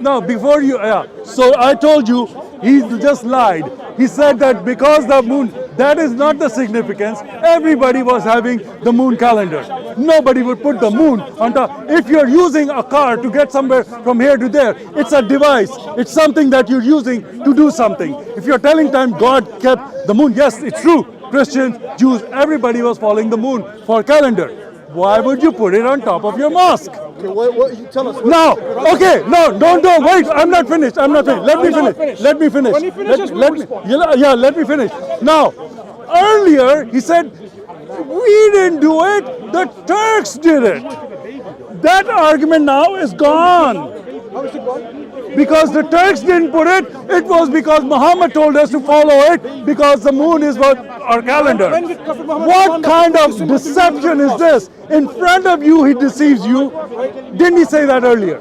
Speaker 3: no, before you, yeah. So I told you, he just lied. He said that because the moon, that is not the significance. Everybody was having the moon calendar. Nobody would put the moon on top. If you're using a car to get somewhere from here to there, it's a device. It's something that you're using to do something. If you're telling time God kept the moon, yes, it's true. Christians, Jews, everybody was following the moon for calendar. Why would you put it on top of your mosque?
Speaker 6: Okay, what you tell us.
Speaker 3: No, okay, no, don't, wait, I'm not finished, Let me finish.
Speaker 2: When he finishes, we'll respond.
Speaker 3: Yeah, let me finish. Now, earlier, he said, we didn't do it, the Turks did it. That argument now is gone.
Speaker 2: How is it gone?
Speaker 3: Because the Turks didn't put it, it was because Muhammad told us to follow it because the moon is what our calendar.
Speaker 2: When did Prophet Muhammad
Speaker 3: What
Speaker 2: command
Speaker 3: kind
Speaker 2: us
Speaker 3: of
Speaker 2: to symbol the
Speaker 3: deception
Speaker 2: moon
Speaker 3: is this? In front of you, he deceives you. Didn't he say that earlier?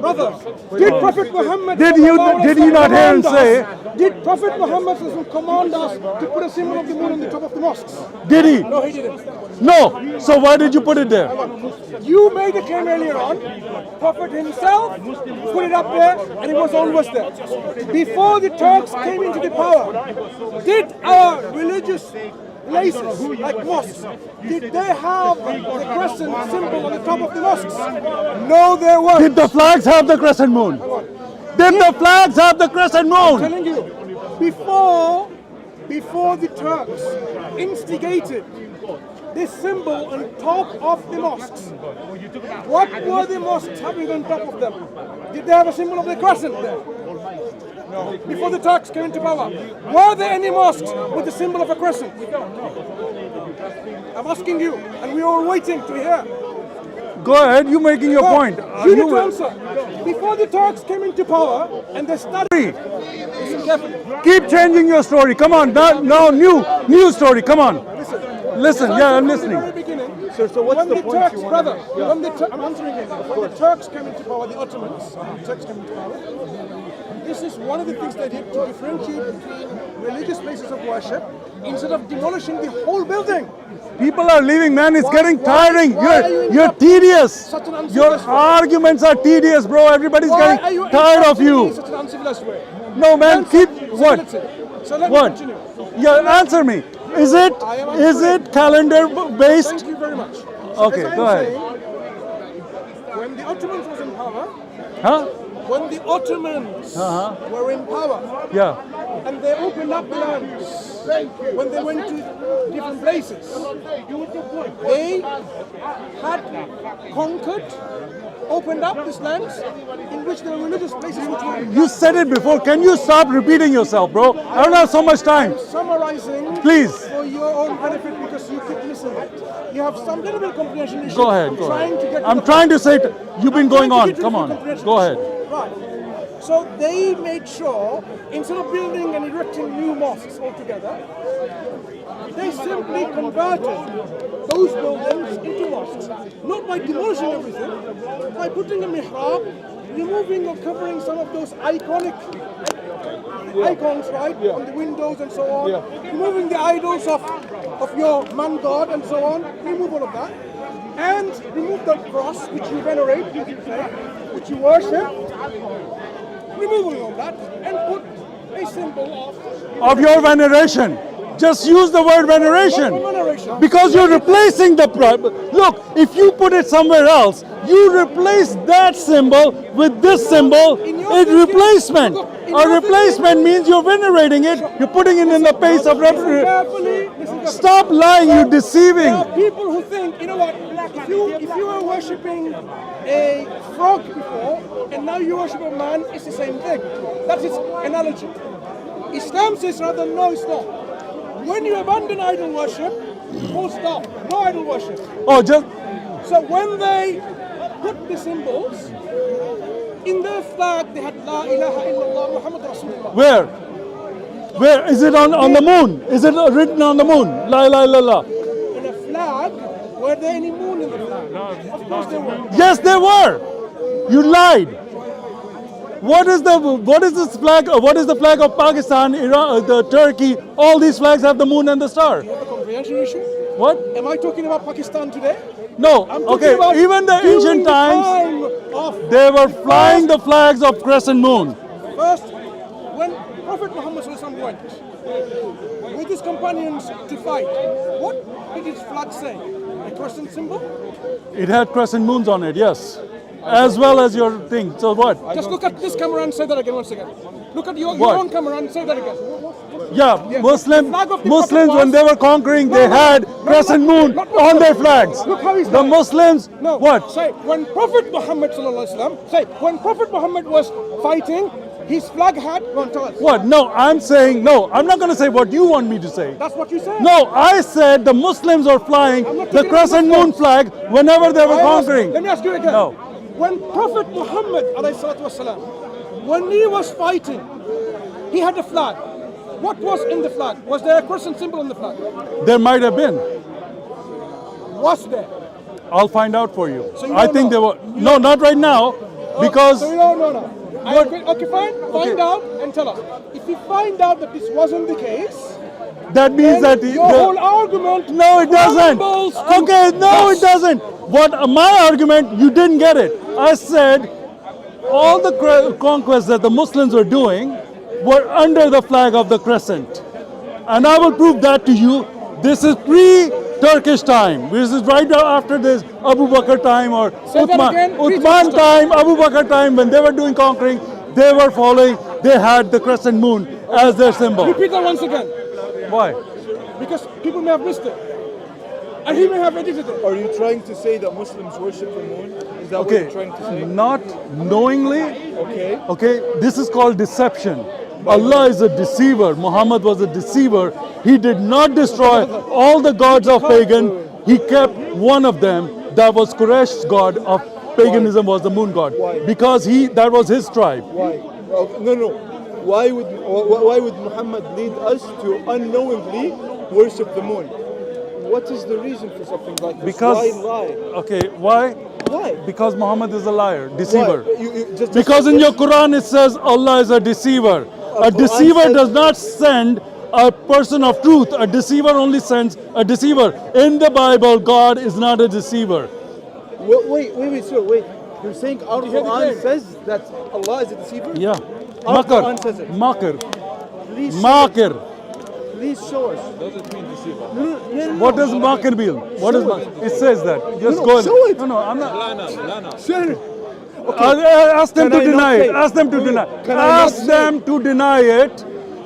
Speaker 2: Brother, did Prophet Muhammad
Speaker 3: Did he not hear him
Speaker 2: command us-
Speaker 3: say-
Speaker 2: Did Prophet Muhammad command us to put a symbol of the moon on the top of the mosques?
Speaker 3: Did he?
Speaker 2: No, he didn't.
Speaker 3: No. So why did you put it there?
Speaker 2: You made a claim earlier on. Prophet himself put it up there, and it was always there. Before the Turks came into the power, did our religious places like mosques, did they have the crescent symbol on the top of the mosques? No, there wasn't.
Speaker 3: Did the flags have the crescent moon? Did the flags have the crescent moon?
Speaker 2: telling you, before the Turks instigated this symbol on top of the mosques, what were the mosques having on top of them? Did they have a symbol of the crescent there? No. Before the Turks came into power, were there any mosques with the symbol of a crescent? I'm asking you, and we are waiting to hear.
Speaker 3: Go ahead, you making your point.
Speaker 2: You need to answer. Before the Turks came into power, and they started. Listen carefully.
Speaker 3: Keep changing your story. Come on, now new story. Come on. Listen, yeah, I'm listening.
Speaker 2: From the very beginning,
Speaker 6: Sir, so what's
Speaker 2: when
Speaker 6: the
Speaker 2: the
Speaker 6: point
Speaker 2: Turks,
Speaker 6: you want
Speaker 2: brother,
Speaker 6: to make?
Speaker 2: when the I'm answering it. When the Turks came into power, the Ottomans, the Turks came into power. This is one of the things they did to differentiate between religious places of worship instead of demolishing the whole building.
Speaker 3: People are leaving, man. It's
Speaker 2: Why-
Speaker 3: getting
Speaker 2: why-
Speaker 3: tiring.
Speaker 2: why are you
Speaker 3: You're
Speaker 2: interrupting
Speaker 3: tedious.
Speaker 2: such an
Speaker 3: Your
Speaker 2: uncivilized way?
Speaker 3: arguments are tedious, bro. Everybody's
Speaker 2: Why are you
Speaker 3: getting tired of
Speaker 2: interrupting me in
Speaker 3: you.
Speaker 2: such an uncivilized way?
Speaker 3: No, man.
Speaker 2: Answer
Speaker 3: Keep what?
Speaker 2: civility. So let me
Speaker 3: What?
Speaker 2: continue.
Speaker 3: Yeah, answer me. Is it
Speaker 2: I am
Speaker 3: is
Speaker 2: answering.
Speaker 3: it calendar based?
Speaker 2: Thank you very much.
Speaker 3: Okay,
Speaker 2: as I am
Speaker 3: go ahead.
Speaker 2: saying, when the Ottomans was in power,
Speaker 3: Huh?
Speaker 2: when the Ottomans were in power,
Speaker 3: Yeah.
Speaker 2: and they opened up the lands, when they went to different places, they had conquered, opened up these lands in which there were religious places which were
Speaker 3: You said it before. Can you stop repeating yourself, bro? I don't have so much time.
Speaker 2: summarizing
Speaker 3: Please.
Speaker 2: for your own benefit because you keep missing it. You have some little bit of comprehension issue.
Speaker 3: Go ahead.
Speaker 2: I'm
Speaker 3: Go
Speaker 2: trying
Speaker 3: ahead.
Speaker 2: to get
Speaker 3: I'm
Speaker 2: to the
Speaker 3: trying to
Speaker 2: point.
Speaker 3: say you've been going
Speaker 2: Trying
Speaker 3: on.
Speaker 2: to get to
Speaker 3: Come
Speaker 2: the
Speaker 3: on.
Speaker 2: comprehension
Speaker 3: Go
Speaker 2: issue.
Speaker 3: ahead.
Speaker 2: Right. So they made sure, instead of building and erecting new mosques altogether, they simply converted those buildings into mosques. Not by demolishing everything, by putting a mihrab, removing or covering some of those iconic icons, right, on the windows and so on, removing the idols of your man god and so on, remove all of that, and remove the cross which you venerate, which you worship, removing all that, and put a symbol
Speaker 3: Of your veneration. Just use the word veneration.
Speaker 2: of veneration.
Speaker 3: Because you're replacing the look, if you put it somewhere else, you replace that symbol with this symbol.
Speaker 2: In your
Speaker 3: It's
Speaker 2: thinking-
Speaker 3: replacement.
Speaker 2: look, in
Speaker 3: A
Speaker 2: your
Speaker 3: replacement
Speaker 2: thinking-
Speaker 3: means you're venerating it. You're putting it in the place of
Speaker 2: Listen carefully, listen carefully.
Speaker 3: Stop lying. You're deceiving.
Speaker 2: There are people who think, you know what, if you were worshipping a frog before and now you worship a man, it's the same thing. That's its analogy. Islam says rather, no, it's not. When you abandon idol worship, full stop, no idol worship.
Speaker 3: Oh, just
Speaker 2: So when they put the symbols, in their flag they had La ilaha illallah Muhammad Rasulullah.
Speaker 3: where? Where is it on the moon? Is it written on the moon? La ilaha illallah.
Speaker 2: In a flag, were there any moon in the flag? Of course there were.
Speaker 3: Yes, they were. You lied. What is this flag? What is the flag of Pakistan, Iran, the Turkey? All these flags have the moon and the star.
Speaker 2: The comprehension issue?
Speaker 3: What?
Speaker 2: Am I talking about Pakistan today?
Speaker 3: No.
Speaker 2: I'm talking
Speaker 3: Okay.
Speaker 2: about
Speaker 3: Even the
Speaker 2: during
Speaker 3: ancient
Speaker 2: the
Speaker 3: times,
Speaker 2: time of
Speaker 3: they were flying the flags of Crescent Moon.
Speaker 2: first, when Prophet Muhammad SAW went with his companions to fight, what did his flag say? A crescent symbol?
Speaker 3: It had crescent moons on it. Yes, as well as your thing. So what?
Speaker 2: Just look at this camera and say that again once again. Look at your
Speaker 3: What?
Speaker 2: own camera and say that again.
Speaker 3: Yeah,
Speaker 2: The flag of the
Speaker 3: Muslims
Speaker 2: Prophet
Speaker 3: when they were conquering, they had crescent moon on their flags.
Speaker 2: Look how he's
Speaker 3: The
Speaker 2: lying.
Speaker 3: Muslims,
Speaker 2: No.
Speaker 3: what?
Speaker 2: Say when Prophet Muhammad when Prophet Muhammad was fighting, his flag had. Go on, tell us.
Speaker 3: What? No, I'm saying no. I'm not going to say what you want me to say.
Speaker 2: That's what you said.
Speaker 3: No, I said the Muslims are flying
Speaker 2: I'm not
Speaker 3: the
Speaker 2: talking about
Speaker 3: crescent moon
Speaker 2: Muslims.
Speaker 3: flag whenever they were
Speaker 2: Let
Speaker 3: conquering.
Speaker 2: me ask you again.
Speaker 3: No.
Speaker 2: When Prophet Muhammad والسلام, when he was fighting, he had a flag. What was in the flag? Was there a crescent symbol on the flag?
Speaker 3: There might have been.
Speaker 2: Was there?
Speaker 3: I'll find out for you.
Speaker 2: So you
Speaker 3: I
Speaker 2: don't
Speaker 3: think
Speaker 2: know?
Speaker 3: there were. No, not right now, because
Speaker 2: So you don't know now.
Speaker 3: What?
Speaker 2: Okay, fine. Find out and tell us. If you find out that this wasn't the case,
Speaker 3: that means
Speaker 2: then
Speaker 3: that
Speaker 2: your whole argument
Speaker 3: no, it doesn't.
Speaker 2: crumbles to
Speaker 3: Okay, no, it
Speaker 2: dust.
Speaker 3: doesn't. What my argument? You didn't get it. I said all the conquests that the Muslims were doing were under the flag of the crescent, and I will prove that to you. This is pre-Turkish time. This is right after this Abu Bakr time or
Speaker 2: Say that again,
Speaker 3: Uthman
Speaker 2: pre-Turkish
Speaker 3: time, Abu Bakr time when they were doing conquering. they were following, they had the crescent moon as their symbol.
Speaker 2: Repeat that once again,
Speaker 3: Why?
Speaker 2: because people may have missed it, and he may have edited it.
Speaker 6: Are you trying to say that Muslims worship the moon? Is that what
Speaker 3: Okay,
Speaker 6: you're trying to say?
Speaker 3: not knowingly.
Speaker 6: Okay.
Speaker 3: Okay, this is called deception. Allah is a deceiver. Muhammad was a deceiver. He did not destroy all the gods of pagan. He kept one of them. That was Quraysh's god of paganism, was the moon god.
Speaker 6: Why?
Speaker 3: Because that was his tribe.
Speaker 6: Why? No. Why would Muhammad lead us to unknowingly worship the moon? What is the reason for something like this?
Speaker 3: Because
Speaker 6: Why lie?
Speaker 3: Okay, why?
Speaker 6: Why?
Speaker 3: Because Muhammad is a liar, deceiver.
Speaker 6: Why? Just
Speaker 3: Because in your Quran it says Allah is a deceiver. A
Speaker 6: Quran
Speaker 3: deceiver
Speaker 6: says-
Speaker 3: does not send a person of truth. A deceiver only sends a deceiver. In the Bible, God is not a deceiver.
Speaker 6: Wait, sir, wait. You're saying our Quran says that Allah is a deceiver?
Speaker 3: Yeah.
Speaker 6: Our
Speaker 3: Makar.
Speaker 6: Quran says it.
Speaker 3: Makar.
Speaker 6: Please show
Speaker 3: Makar.
Speaker 6: us. Please show us.
Speaker 5: Doesn't mean deceiver.
Speaker 6: No.
Speaker 3: What does Makar mean? What is Makar? It says that. Just
Speaker 6: No,
Speaker 3: go ahead.
Speaker 6: show it.
Speaker 3: No, I'm not.
Speaker 5: Lana.
Speaker 6: Sir,
Speaker 3: Ask them
Speaker 6: Can
Speaker 3: to
Speaker 6: I not
Speaker 3: deny
Speaker 6: say
Speaker 3: it. Ask them to deny.
Speaker 6: Can I not
Speaker 3: Ask
Speaker 6: say
Speaker 3: them to deny it.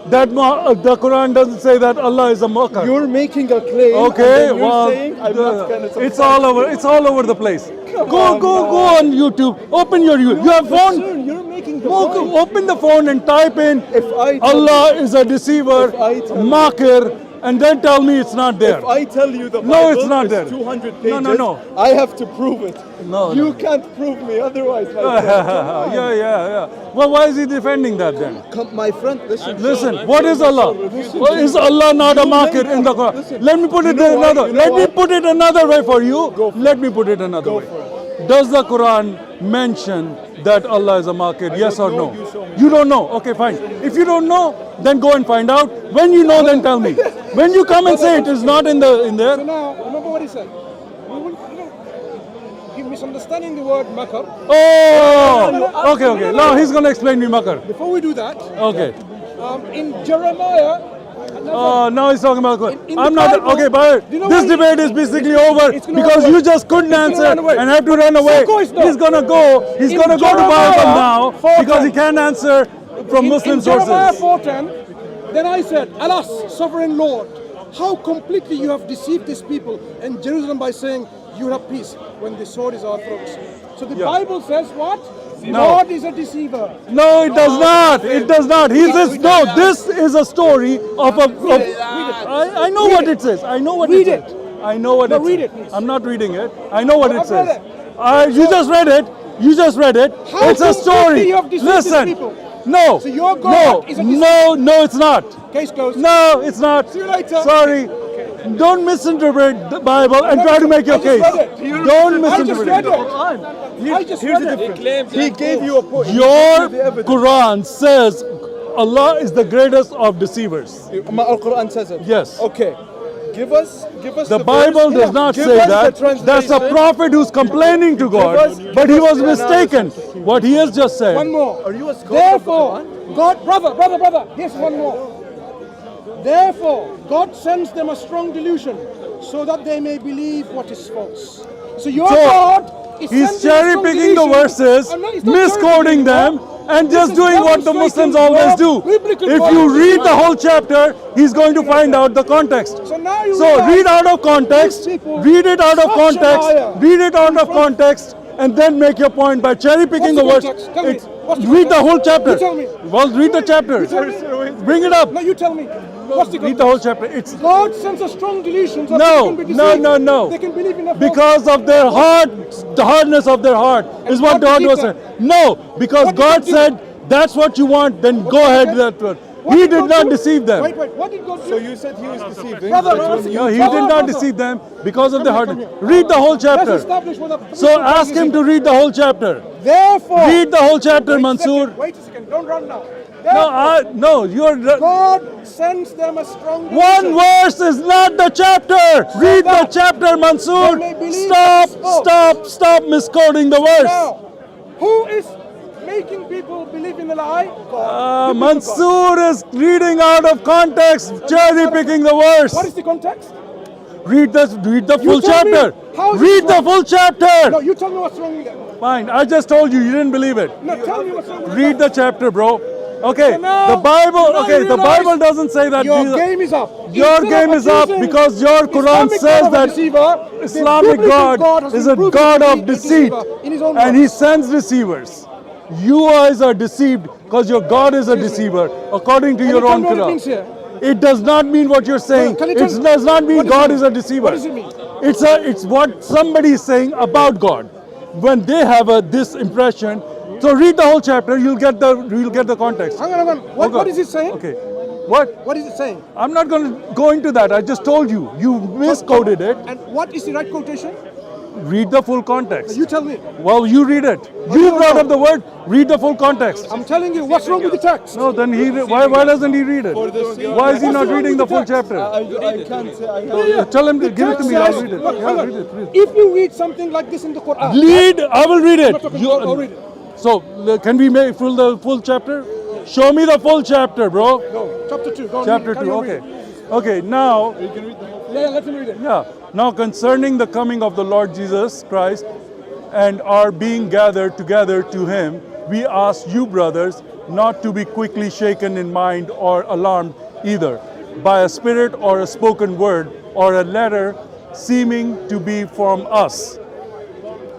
Speaker 3: That the Quran doesn't say that Allah is a Makar.
Speaker 6: you're making a claim.
Speaker 3: Okay,
Speaker 6: and then you're
Speaker 3: well,
Speaker 6: saying I'm not gonna
Speaker 3: it's all over. It's all over the place. Go on YouTube. Open your You have
Speaker 6: But
Speaker 3: phone.
Speaker 6: sir, you're making the
Speaker 3: Go,
Speaker 6: point.
Speaker 3: open the phone and type in
Speaker 6: If I tell
Speaker 3: Allah is a deceiver,
Speaker 6: If I tell you-
Speaker 3: Makar, and then tell me it's not there.
Speaker 6: If I tell you the Bible
Speaker 3: No, it's not
Speaker 6: is
Speaker 3: there.
Speaker 6: 200
Speaker 3: No,
Speaker 6: pages,
Speaker 3: no.
Speaker 6: I have to prove it.
Speaker 3: No,
Speaker 6: You
Speaker 3: no.
Speaker 6: can't prove me otherwise, my friend.
Speaker 3: Yeah. Well, why is he defending that then?
Speaker 6: My friend, listen.
Speaker 3: Listen, what is Allah? Well, is Allah not a Makar in the Quran?
Speaker 6: Listen,
Speaker 3: Let me put it
Speaker 6: you know why?
Speaker 3: another.
Speaker 6: You know
Speaker 3: Let me
Speaker 6: why?
Speaker 3: put it another way for you. Let me put it another
Speaker 6: Go
Speaker 3: way.
Speaker 6: for
Speaker 3: Does the Quran mention that Allah is a Makar? Yes or
Speaker 6: don't
Speaker 3: no?
Speaker 6: know. You show me.
Speaker 3: You don't know. Okay, fine. If you don't know, then go and find out. When you know, then tell me. When you come and say it is not in
Speaker 2: So
Speaker 3: there.
Speaker 2: now, remember what he said. You're misunderstanding the word makar.
Speaker 3: Oh, okay. Now he's gonna explain me Makar.
Speaker 2: Before we do that,
Speaker 3: Okay.
Speaker 2: in Jeremiah,
Speaker 3: Oh, now he's talking about Quran.
Speaker 2: in the
Speaker 3: I'm not
Speaker 2: Bible,
Speaker 3: okay, but
Speaker 2: do you know
Speaker 3: this
Speaker 2: what
Speaker 3: debate is basically over
Speaker 2: it's gonna
Speaker 3: because
Speaker 2: run
Speaker 3: you
Speaker 2: away.
Speaker 3: just couldn't
Speaker 2: It's gonna
Speaker 3: answer
Speaker 2: run away.
Speaker 3: and have to run away.
Speaker 2: Of course not.
Speaker 3: He's gonna go. He's
Speaker 2: In
Speaker 3: gonna go to Bible
Speaker 2: Jeremiah
Speaker 3: now
Speaker 2: 4:10.
Speaker 3: because he can't answer from Muslim
Speaker 2: in Jeremiah
Speaker 3: sources.
Speaker 2: 4:10, then I said, Alas, sovereign Lord, how completely you have deceived this people and Jerusalem by saying you have peace when the sword is our throats. So the
Speaker 3: Yeah.
Speaker 2: Bible says what?
Speaker 3: No.
Speaker 2: God is a deceiver.
Speaker 3: No, it does not. It does not. He says no. This is a story of a. I know what it says. I know what
Speaker 2: Read
Speaker 3: it says. I know what
Speaker 2: No,
Speaker 3: it
Speaker 2: read
Speaker 3: says.
Speaker 2: it, please.
Speaker 3: I'm not reading it. I know what it
Speaker 2: I've read
Speaker 3: says.
Speaker 2: it.
Speaker 3: You just read it. You just read it.
Speaker 2: How
Speaker 3: It's a
Speaker 2: completely
Speaker 3: story.
Speaker 2: you have deceived these
Speaker 3: Listen.
Speaker 2: people.
Speaker 3: No.
Speaker 2: So your God is a deceiver.
Speaker 3: No, it's not.
Speaker 2: Case closed.
Speaker 3: No, it's not.
Speaker 2: See you later.
Speaker 3: Sorry. Don't misinterpret the Bible and try to make your
Speaker 2: I just
Speaker 3: case.
Speaker 2: read it.
Speaker 3: Don't
Speaker 2: I just
Speaker 3: misinterpret
Speaker 2: read
Speaker 3: it.
Speaker 2: it. I just
Speaker 6: Here's
Speaker 2: read
Speaker 6: the
Speaker 2: it.
Speaker 6: difference. He gave you a point.
Speaker 3: Your
Speaker 6: The evidence.
Speaker 3: Quran says Allah is the greatest of deceivers.
Speaker 6: Our Quran says it.
Speaker 3: Yes.
Speaker 6: Okay. Give us
Speaker 3: The
Speaker 6: the
Speaker 3: Bible
Speaker 6: verse.
Speaker 3: does not
Speaker 6: Give
Speaker 3: say
Speaker 6: us
Speaker 3: that.
Speaker 6: the translation.
Speaker 3: That's a prophet who's complaining to God, but he was
Speaker 6: the
Speaker 3: mistaken. What he has just said.
Speaker 2: One more.
Speaker 6: Are you a scholar of the
Speaker 2: Therefore,
Speaker 6: Quran?
Speaker 2: God, brother, here's one more. Therefore, God sends them a strong delusion so that they may believe what is false. So your
Speaker 3: So,
Speaker 2: God is
Speaker 3: He's
Speaker 2: sending a
Speaker 3: cherry
Speaker 2: strong
Speaker 3: picking the
Speaker 2: delusion.
Speaker 3: verses,
Speaker 2: I'm not- it's not
Speaker 3: misquoting
Speaker 2: cherry-picking,
Speaker 3: them, and
Speaker 2: This
Speaker 3: just
Speaker 2: is
Speaker 3: doing what the
Speaker 2: demonstrating
Speaker 3: Muslims always do.
Speaker 2: your biblical
Speaker 3: If
Speaker 2: God.
Speaker 3: you read the whole chapter, he's going to find out the context.
Speaker 2: So now you
Speaker 3: So
Speaker 2: realize
Speaker 3: read out of context,
Speaker 2: these people
Speaker 3: read it out of
Speaker 2: such a
Speaker 3: context,
Speaker 2: liar.
Speaker 3: read it out of context, and then make your point by cherry picking
Speaker 2: What's
Speaker 3: a
Speaker 2: the
Speaker 3: verse.
Speaker 2: context? Tell me. What's the
Speaker 3: Read the
Speaker 2: context?
Speaker 3: whole chapter.
Speaker 2: You tell me.
Speaker 3: Well, read the chapter.
Speaker 2: tell me.
Speaker 3: Bring it up.
Speaker 2: No, you tell me. What's the
Speaker 3: Read the whole chapter. It's
Speaker 2: God sends a strong delusion so
Speaker 3: No,
Speaker 2: they can be
Speaker 3: no,
Speaker 2: deceived.
Speaker 3: no, no.
Speaker 2: They can believe in a false.
Speaker 3: because of their heart, the hardness of their heart is what
Speaker 2: God
Speaker 3: God was
Speaker 2: deceived
Speaker 3: saying. No, because
Speaker 2: What did
Speaker 3: God
Speaker 2: God do?
Speaker 3: said that's what you want, then go
Speaker 2: did
Speaker 3: ahead
Speaker 2: God
Speaker 3: with
Speaker 2: do?
Speaker 3: that.
Speaker 2: What
Speaker 3: He
Speaker 2: did
Speaker 3: did
Speaker 2: God
Speaker 3: not
Speaker 2: do?
Speaker 3: deceive them.
Speaker 2: Wait, what did God do?
Speaker 6: So you said he was deceiving.
Speaker 2: Brother,
Speaker 6: but when you-
Speaker 3: No, he
Speaker 2: Brother,
Speaker 3: did not
Speaker 2: brother.
Speaker 3: deceive them because of their
Speaker 2: Come
Speaker 3: heart.
Speaker 2: here.
Speaker 3: Read the whole
Speaker 2: Let's
Speaker 3: chapter.
Speaker 2: establish what the
Speaker 3: So ask him to read the whole chapter.
Speaker 2: Therefore,
Speaker 3: Read the whole chapter,
Speaker 2: wait a
Speaker 3: Mansur.
Speaker 2: second, wait a second, don't run now.
Speaker 3: No,
Speaker 2: Therefore,
Speaker 3: no, you're.
Speaker 2: God sends them a strong
Speaker 3: One
Speaker 2: delusion.
Speaker 3: verse is not the chapter. Read the
Speaker 2: that
Speaker 3: chapter, Mansur.
Speaker 2: they may believe
Speaker 3: Stop,
Speaker 2: it's false.
Speaker 3: stop misquoting the verse.
Speaker 2: Now, who is making people believe in a lie? God. Biblical God.
Speaker 3: Mansur is reading out of context, cherry picking the verse.
Speaker 2: What is the context?
Speaker 3: Read the full
Speaker 2: tell me
Speaker 3: chapter.
Speaker 2: how is
Speaker 3: Read
Speaker 2: it
Speaker 3: the
Speaker 2: wrong?
Speaker 3: full chapter.
Speaker 2: No, you tell me what's wrong with it.
Speaker 3: Fine. I just told you. You didn't believe it.
Speaker 2: No, tell me what's wrong with
Speaker 3: Read the chapter, bro. Okay.
Speaker 2: So now-
Speaker 3: The Bible.
Speaker 2: now
Speaker 3: Okay.
Speaker 2: you
Speaker 3: The
Speaker 2: realize
Speaker 3: Bible doesn't say that.
Speaker 2: Your
Speaker 3: Jesus-
Speaker 2: game is up.
Speaker 3: Your
Speaker 2: Instead
Speaker 3: game
Speaker 2: of
Speaker 3: is up
Speaker 2: accusing
Speaker 3: because your Quran
Speaker 2: Islamic
Speaker 3: says
Speaker 2: God of a
Speaker 3: that
Speaker 2: deceiver, the
Speaker 3: Islamic
Speaker 2: biblical
Speaker 3: God
Speaker 2: has
Speaker 3: is
Speaker 2: been
Speaker 3: a
Speaker 2: proven
Speaker 3: God
Speaker 2: to
Speaker 3: of
Speaker 2: be a
Speaker 3: deceit,
Speaker 2: deceiver in his own
Speaker 3: and He
Speaker 2: words.
Speaker 3: sends deceivers. You guys are deceived because your God is a deceiver, according to
Speaker 2: Can
Speaker 3: your
Speaker 2: you tell
Speaker 3: own
Speaker 2: me what it
Speaker 3: Quran.
Speaker 2: means here?
Speaker 3: It does not mean what you're saying.
Speaker 2: Can you
Speaker 3: It
Speaker 2: tell me?
Speaker 3: does not mean
Speaker 2: What does it
Speaker 3: God
Speaker 2: mean?
Speaker 3: is a deceiver.
Speaker 2: What does it mean?
Speaker 3: It's what somebody is saying about God when they have this impression. So read the whole chapter. You'll get the context.
Speaker 2: Hang on. What is it saying?
Speaker 3: Okay. What?
Speaker 2: What is it saying?
Speaker 3: I'm not going to go into that. I just told you. You misquoted it.
Speaker 2: And what is the right quotation?
Speaker 3: Read the full context.
Speaker 2: You tell me.
Speaker 3: Well, you read it.
Speaker 2: you
Speaker 3: You
Speaker 2: don't
Speaker 3: brought
Speaker 2: know.
Speaker 3: up the word. Read the full context.
Speaker 2: I'm telling you, what's wrong with the text?
Speaker 3: No, then why doesn't he read it? Why is he not reading the full chapter?
Speaker 6: I can't say.
Speaker 3: Tell him to give it to me. I'll
Speaker 2: Says-
Speaker 3: read it.
Speaker 2: look,
Speaker 3: Yeah,
Speaker 2: hang on.
Speaker 3: read it. Read it.
Speaker 2: If you read something like this in the Quran,
Speaker 3: Read. I will read
Speaker 2: I'm
Speaker 3: it.
Speaker 2: not talking
Speaker 3: You-
Speaker 2: about- I'll read it.
Speaker 3: So can we make the full chapter? Show me the full chapter, bro.
Speaker 2: Go, chapter 2. Go on,
Speaker 3: Chapter
Speaker 2: carry
Speaker 3: 2.
Speaker 2: on
Speaker 3: Okay.
Speaker 2: reading.
Speaker 3: Okay. Now.
Speaker 2: Yeah, let him read it.
Speaker 3: Yeah. Now concerning the coming of the Lord Jesus Christ and our being gathered together to Him, we ask you, brothers, not to be quickly shaken in mind or alarmed either by a spirit or a spoken word or a letter seeming to be from us,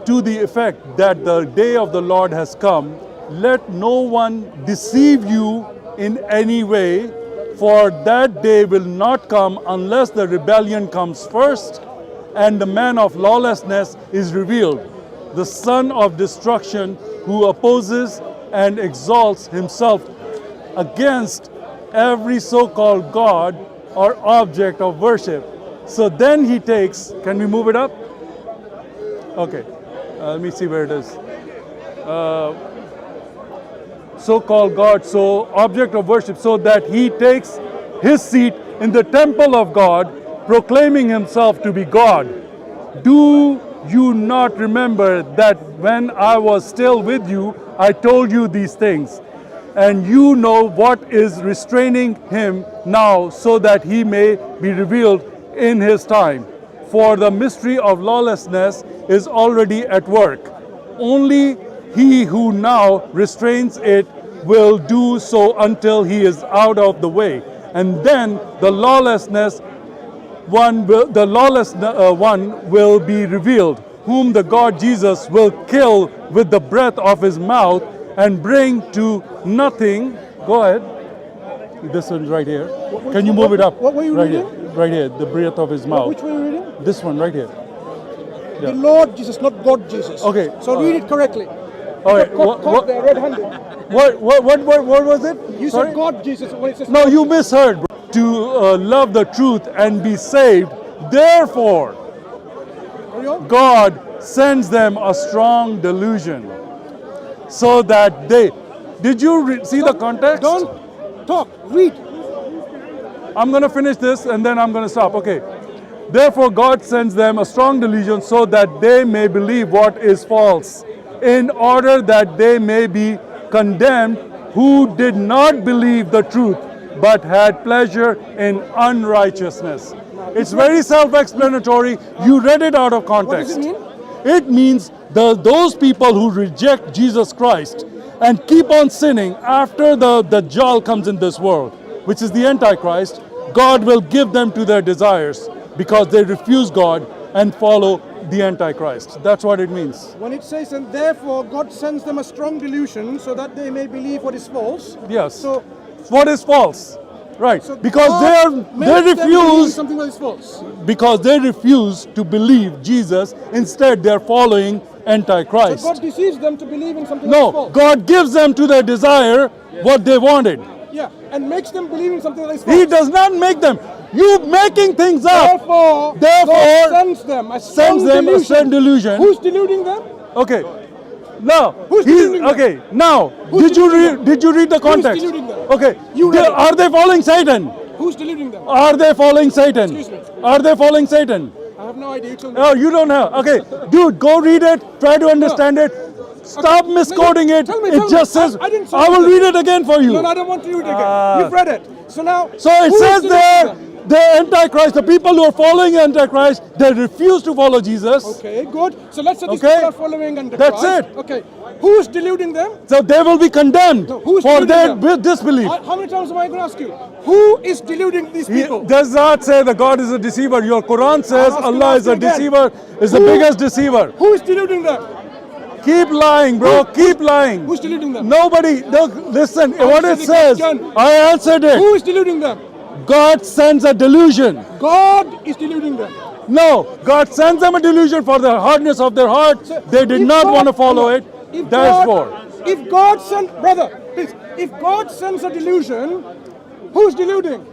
Speaker 3: to the effect that the day of the Lord has come. Let no one deceive you in any way, for that day will not come unless the rebellion comes first and the man of lawlessness is revealed, the son of destruction, who opposes and exalts himself against every so-called God or object of worship. So then he takes, can we move it up? Okay, let me see where it is. So-called God, so object of worship, so that he takes his seat in the temple of God, proclaiming himself to be God. Do you not remember that when I was still with you, I told you these things? And you know what is restraining him now, so that he may be revealed in his time. For the mystery of lawlessness is already at work. Only he who now restrains it will do so until he is out of the way. And then the lawless one will be revealed, whom the God Jesus will kill with the breath of his mouth and bring to nothing. Go ahead. This one's right here. Can you move it up?
Speaker 2: What were you
Speaker 3: right
Speaker 2: reading?
Speaker 3: here. Right here. The breath of his mouth.
Speaker 2: Which way are you reading?
Speaker 3: This one right here.
Speaker 2: The Lord Jesus, not God Jesus.
Speaker 3: Okay.
Speaker 2: So read it correctly.
Speaker 3: Okay.
Speaker 2: Caught there, red-handed.
Speaker 3: What was it?
Speaker 2: You
Speaker 3: Sorry?
Speaker 2: said God Jesus when it says
Speaker 3: No, you misheard, bro. To love the truth and be saved. Therefore,
Speaker 2: Carry on.
Speaker 3: God sends them a strong delusion, so that they. Did you see the context?
Speaker 2: Don't talk. Read.
Speaker 3: I'm going to finish this and then I'm going to stop. Okay. Therefore, God sends them a strong delusion, so that they may believe what is false, in order that they may be condemned who did not believe the truth, but had pleasure in unrighteousness. It's very self-explanatory. You read it out of context.
Speaker 2: What does it mean?
Speaker 3: It means those people who reject Jesus Christ and keep on sinning after the Dajjal comes in this world, which is the Antichrist, God will give them to their desires because they refuse God and follow the Antichrist. That's what it means.
Speaker 2: When it says, and therefore God sends them a strong delusion so that they may believe what is false.
Speaker 3: Yes.
Speaker 2: So
Speaker 3: What is false? Right.
Speaker 2: so
Speaker 3: Because
Speaker 2: God
Speaker 3: they
Speaker 2: makes them believe
Speaker 3: refuse
Speaker 2: something that is false.
Speaker 3: because they refuse to believe Jesus. Instead, they're following Antichrist.
Speaker 2: So God deceives them to believe in something that is
Speaker 3: No,
Speaker 2: false.
Speaker 3: God gives them to their desire what they wanted.
Speaker 2: Yeah, and makes them believe in something that is false.
Speaker 3: He does not make them. You making things up.
Speaker 2: Therefore,
Speaker 3: Therefore,
Speaker 2: God sends them a strong delusion.
Speaker 3: strong delusion.
Speaker 2: Who's deluding them?
Speaker 3: Okay. Now,
Speaker 2: Who's deluding them?
Speaker 3: Now,
Speaker 2: Who's deluding
Speaker 3: did you read the context?
Speaker 2: deluding them?
Speaker 3: Okay.
Speaker 2: You read it.
Speaker 3: Are they following Satan?
Speaker 2: Who's deluding them?
Speaker 3: Are they following Satan?
Speaker 2: Excuse me.
Speaker 3: Are they following Satan?
Speaker 2: I have no idea. You tell me.
Speaker 3: No, you don't have. Okay, dude, go read it. Try to understand it. Stop
Speaker 2: Okay,
Speaker 3: misquoting it.
Speaker 2: tell me,
Speaker 3: It
Speaker 2: tell me.
Speaker 3: just says.
Speaker 2: I didn't say
Speaker 3: I will
Speaker 2: that.
Speaker 3: read it again for you.
Speaker 2: No, I don't want to read it again. You've read it. So now,
Speaker 3: So it
Speaker 2: who's
Speaker 3: says
Speaker 2: deluding
Speaker 3: there,
Speaker 2: them?
Speaker 3: the Antichrist, the people who are following Antichrist, they refuse to follow Jesus.
Speaker 2: Okay, good. So let's say these
Speaker 3: Okay.
Speaker 2: people are following under
Speaker 3: That's
Speaker 2: Christ.
Speaker 3: it.
Speaker 2: Okay. Who's deluding them?
Speaker 3: So they will be condemned
Speaker 2: No, who's
Speaker 3: for
Speaker 2: deluding
Speaker 3: their
Speaker 2: them?
Speaker 3: disbelief.
Speaker 2: How many times am I going to ask you? Who is deluding these
Speaker 3: He
Speaker 2: people?
Speaker 3: does not say that God is a deceiver. Your Quran says
Speaker 2: I'll ask you,
Speaker 3: Allah is a
Speaker 2: again.
Speaker 3: deceiver, is the
Speaker 2: Who-
Speaker 3: biggest deceiver.
Speaker 2: Who is deluding them?
Speaker 3: Keep lying, bro. Keep lying.
Speaker 2: Who's deluding them?
Speaker 3: Nobody. Look, listen. What it
Speaker 2: the
Speaker 3: says,
Speaker 2: question.
Speaker 3: I answered it.
Speaker 2: Who is deluding them?
Speaker 3: God sends a delusion.
Speaker 2: God is deluding them.
Speaker 3: No, God sends them a delusion for the hardness of their heart.
Speaker 2: So
Speaker 3: They did
Speaker 2: if
Speaker 3: not
Speaker 2: God-
Speaker 3: want to follow it.
Speaker 2: If
Speaker 3: Therefore,
Speaker 2: if God sends, brother, please, if God sends a delusion, who's deluding?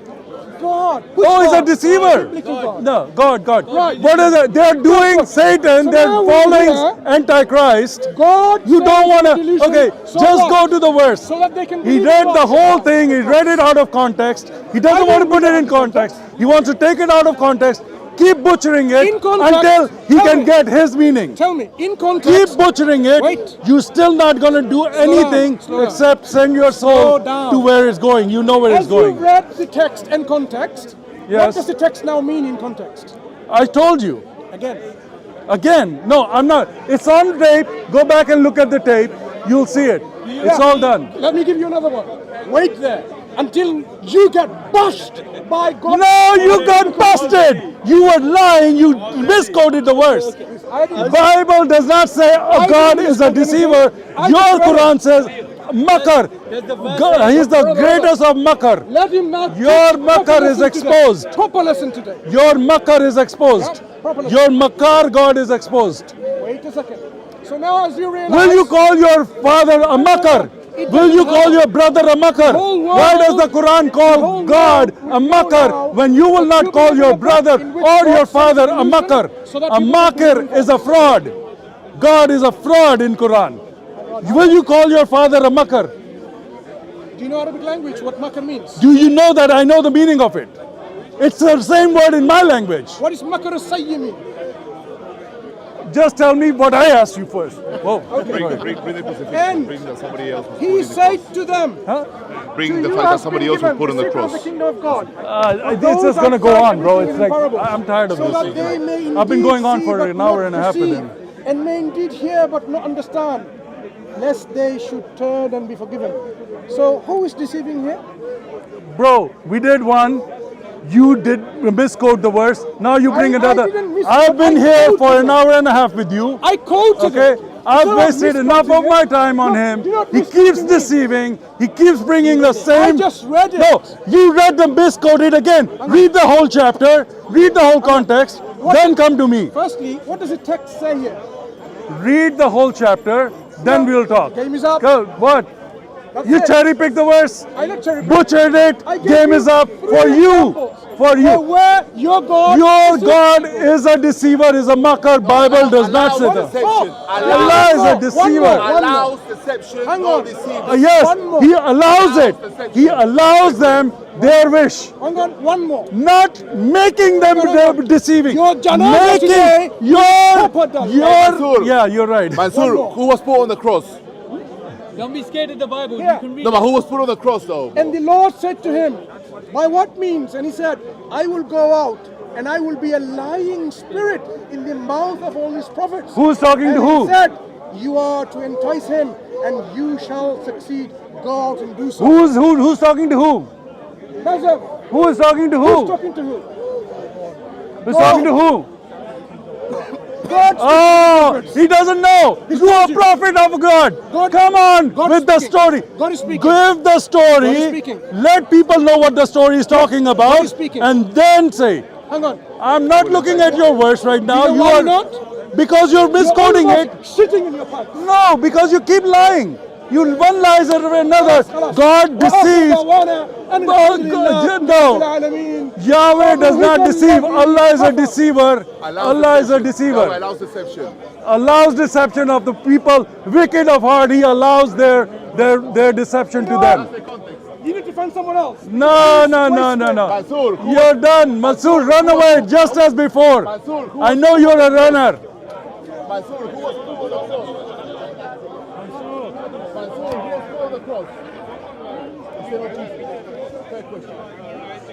Speaker 2: God. Who's
Speaker 3: oh, he's a
Speaker 2: God?
Speaker 3: deceiver.
Speaker 2: Biblical God.
Speaker 3: No, God.
Speaker 2: Right.
Speaker 3: What is it? They're doing Satan.
Speaker 2: So
Speaker 3: They're
Speaker 2: now we're
Speaker 3: following
Speaker 2: here.
Speaker 3: Antichrist.
Speaker 2: God
Speaker 3: You
Speaker 2: sends
Speaker 3: don't want
Speaker 2: a
Speaker 3: to.
Speaker 2: delusion,
Speaker 3: Okay,
Speaker 2: so
Speaker 3: just
Speaker 2: what?
Speaker 3: go to the verse.
Speaker 2: So that they can
Speaker 3: He
Speaker 2: believe
Speaker 3: read
Speaker 2: God.
Speaker 3: the whole thing. He read it out of context. He doesn't want to put it in context. He wants to take it out of context. Keep butchering it
Speaker 2: In context,
Speaker 3: until he
Speaker 2: tell
Speaker 3: can
Speaker 2: me.
Speaker 3: get his meaning.
Speaker 2: Tell me, in
Speaker 3: Keep
Speaker 2: context,
Speaker 3: butchering it.
Speaker 2: Wait.
Speaker 3: You're still not going to do anything
Speaker 2: slow down.
Speaker 3: except send your
Speaker 2: Slow
Speaker 3: soul
Speaker 2: down.
Speaker 3: to where it's going. You know where it's
Speaker 2: as you
Speaker 3: going.
Speaker 2: read the text and context, what
Speaker 3: Yes.
Speaker 2: does the text now mean in context?
Speaker 3: I told you.
Speaker 2: Again,
Speaker 3: No, I'm not. It's on tape. Go back and look at the tape. You'll see it. It's
Speaker 2: Yeah.
Speaker 3: all done.
Speaker 2: Let me give you another one. Wait there until you get bashed by God.
Speaker 3: No, you got busted. You were lying. You misquoted the verse.
Speaker 2: I didn't-
Speaker 3: Bible does not say God is a deceiver. Your Quran says Makar. God, he's the greatest of Makar.
Speaker 2: Let him not.
Speaker 3: Your
Speaker 2: take
Speaker 3: makar
Speaker 2: proper
Speaker 3: is
Speaker 2: lesson
Speaker 3: exposed.
Speaker 2: Today. Proper lesson today.
Speaker 3: Your Makar is exposed.
Speaker 2: Yeah, properly.
Speaker 3: Your Makar God is exposed.
Speaker 2: Wait a second. So now, as you realize,
Speaker 3: Will you call your father a Makar? Will you call your brother a Makar?
Speaker 2: whole world-
Speaker 3: Why does the Quran
Speaker 2: the
Speaker 3: call
Speaker 2: whole
Speaker 3: God
Speaker 2: world
Speaker 3: a
Speaker 2: would know
Speaker 3: Makar
Speaker 2: now
Speaker 3: when you will
Speaker 2: that
Speaker 3: not
Speaker 2: you
Speaker 3: call
Speaker 2: believe
Speaker 3: your
Speaker 2: in a
Speaker 3: brother
Speaker 2: in which
Speaker 3: or
Speaker 2: God
Speaker 3: your
Speaker 2: sends
Speaker 3: father a
Speaker 2: solution
Speaker 3: Makar?
Speaker 2: so that
Speaker 3: A
Speaker 2: you can
Speaker 3: Makar
Speaker 2: believe in
Speaker 3: is a fraud. God is a fraud in Quran. Will you call your father a Makar?
Speaker 2: Do you know Arabic language? What makar means?
Speaker 3: Do you know that I know the meaning of it? It's the same word in my language.
Speaker 2: What is makar as-sayyi mean?
Speaker 3: Just tell me what I asked you first. Whoa.
Speaker 1: Bring the crucifixion.
Speaker 2: And
Speaker 1: Bring that somebody else was
Speaker 2: he
Speaker 1: put in the
Speaker 2: said
Speaker 1: cross.
Speaker 2: to them,
Speaker 1: Bring the
Speaker 2: "You
Speaker 1: fact that
Speaker 2: have
Speaker 1: somebody
Speaker 2: been
Speaker 1: else was
Speaker 2: given
Speaker 1: put on the
Speaker 2: secret of
Speaker 1: cross.
Speaker 2: the kingdom of God.
Speaker 3: It's
Speaker 2: Those
Speaker 3: just
Speaker 2: are
Speaker 3: going to go
Speaker 2: found
Speaker 3: on, bro.
Speaker 2: written
Speaker 3: It's
Speaker 2: in
Speaker 3: like,
Speaker 2: parables,
Speaker 3: I'm tired of
Speaker 2: so
Speaker 3: this.
Speaker 2: that they may
Speaker 3: I've been
Speaker 2: indeed
Speaker 3: going on
Speaker 2: see
Speaker 3: for
Speaker 2: but
Speaker 3: an hour
Speaker 2: not
Speaker 3: and a half with
Speaker 2: perceive,
Speaker 3: him.
Speaker 2: and may indeed hear but not understand, lest they should turn and be forgiven." So who is deceiving here?
Speaker 3: Bro, we did one. You did misquote the verse. Now you bring
Speaker 2: I
Speaker 3: another.
Speaker 2: didn't misquote,
Speaker 3: I've been
Speaker 2: I
Speaker 3: here
Speaker 2: quoted
Speaker 3: for an
Speaker 2: it.
Speaker 3: hour and a half with you.
Speaker 2: I quoted
Speaker 3: Okay,
Speaker 2: it.
Speaker 3: I've
Speaker 2: Do not
Speaker 3: wasted enough of
Speaker 2: misquote
Speaker 3: my
Speaker 2: it.
Speaker 3: time on
Speaker 2: No,
Speaker 3: him.
Speaker 2: do not
Speaker 3: He
Speaker 2: misquote
Speaker 3: keeps
Speaker 2: me.
Speaker 3: deceiving. He keeps bringing the same.
Speaker 2: I just read it.
Speaker 3: No, you read the misquoted again. Read the whole chapter. Read the whole context. Then come to me.
Speaker 2: Firstly, what does the text say here?
Speaker 3: Read the whole chapter. Then we'll talk.
Speaker 2: Game is up.
Speaker 3: Go. What?
Speaker 2: That's
Speaker 3: You
Speaker 2: it.
Speaker 3: cherry pick the verse.
Speaker 2: I not cherry pick.
Speaker 3: Butchered it.
Speaker 2: I gave
Speaker 3: Game
Speaker 2: you
Speaker 3: is up
Speaker 2: three
Speaker 3: for you.
Speaker 2: examples
Speaker 3: For you.
Speaker 2: where your God
Speaker 3: Your
Speaker 2: is
Speaker 3: God is a deceiver, is a makar. Bible does not say that.
Speaker 1: Deception.
Speaker 3: Allah is a
Speaker 2: One
Speaker 3: deceiver.
Speaker 2: more.
Speaker 1: Allows deception.
Speaker 2: Hang
Speaker 1: No
Speaker 2: on.
Speaker 1: deceiver.
Speaker 3: Yes,
Speaker 2: One more.
Speaker 3: He allows it. He allows them their wish.
Speaker 2: Hang on, one more.
Speaker 3: Not making them deceiving.
Speaker 2: Your janazah today
Speaker 3: Making
Speaker 2: proper done.
Speaker 3: your yeah, you're right.
Speaker 1: Mansur,
Speaker 2: more.
Speaker 1: who was put on the cross?
Speaker 5: Don't be scared of the Bible.
Speaker 2: Yeah.
Speaker 5: You can read
Speaker 1: No, but who was put on the cross though?
Speaker 2: And the Lord said to him, "By what means?" And he said, "I will go out and I will be a lying spirit in the mouth of all his prophets."
Speaker 3: Who's talking
Speaker 2: and
Speaker 3: to
Speaker 2: he
Speaker 3: who?
Speaker 2: said, "You are to entice him and you shall succeed. Go out and do so."
Speaker 3: Who's talking to who?
Speaker 2: Mansur,
Speaker 3: Who is talking to
Speaker 2: who's
Speaker 3: who?
Speaker 2: talking to who?
Speaker 3: Who's talking to who?
Speaker 2: God.
Speaker 3: Oh, he doesn't know. You are a prophet of God.
Speaker 2: God-
Speaker 3: Come on
Speaker 2: God
Speaker 3: with the
Speaker 2: speaking.
Speaker 3: story.
Speaker 2: God is speaking.
Speaker 3: Give the story.
Speaker 2: God is speaking.
Speaker 3: Let people know what the story is talking about,
Speaker 2: is speaking.
Speaker 3: and then say.
Speaker 2: Hang on.
Speaker 3: I'm not looking at your verse right now.
Speaker 2: You know why not?
Speaker 3: Because you're misquoting
Speaker 2: You're
Speaker 3: it.
Speaker 2: almost sitting in your pants.
Speaker 3: No, because you keep lying. You one lies after another. God deceives. No. Yahweh does not deceive. Allah is a deceiver. Allah is a
Speaker 1: Yahweh
Speaker 3: deceiver.
Speaker 1: allows deception.
Speaker 3: Allows deception of the people, wicked of heart. He allows their deception to them.
Speaker 2: You need to find someone else.
Speaker 3: No.
Speaker 1: Mansur, who
Speaker 3: You're done. Mansur, run away just as before.
Speaker 1: Mansur, who
Speaker 3: I know you're a runner.
Speaker 1: Mansur, who was put on the cross? Mansur, who was put on the cross? He said, "Oh, Jesus." fair question.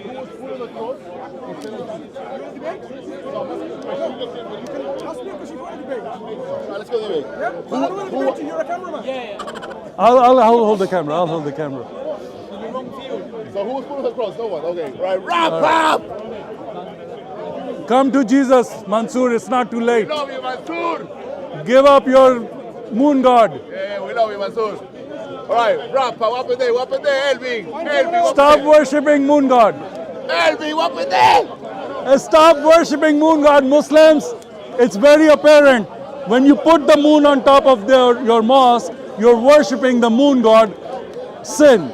Speaker 1: Who was put on the cross instead of Jesus?
Speaker 2: Ask me a question for a debate.
Speaker 1: Let's go debate.
Speaker 2: Yeah? I don't want to debate you. You're a cameraman.
Speaker 3: I'll hold the camera. I'll hold the camera.
Speaker 1: So who was put on the cross? No one. Okay. Right. Wrap up!
Speaker 3: Come to Jesus, Mansur. It's not too late.
Speaker 1: We love you, Mansur.
Speaker 3: Give up your moon god.
Speaker 1: Yeah, we love you, Mansur. All right. Wrap up. What day? Elvin.
Speaker 3: Stop worshipping moon god.
Speaker 1: Elvin, what day?
Speaker 3: Stop worshipping moon god, Muslims. It's very apparent. When you put the moon on top of your mosque, you're worshipping the moon god. Sin.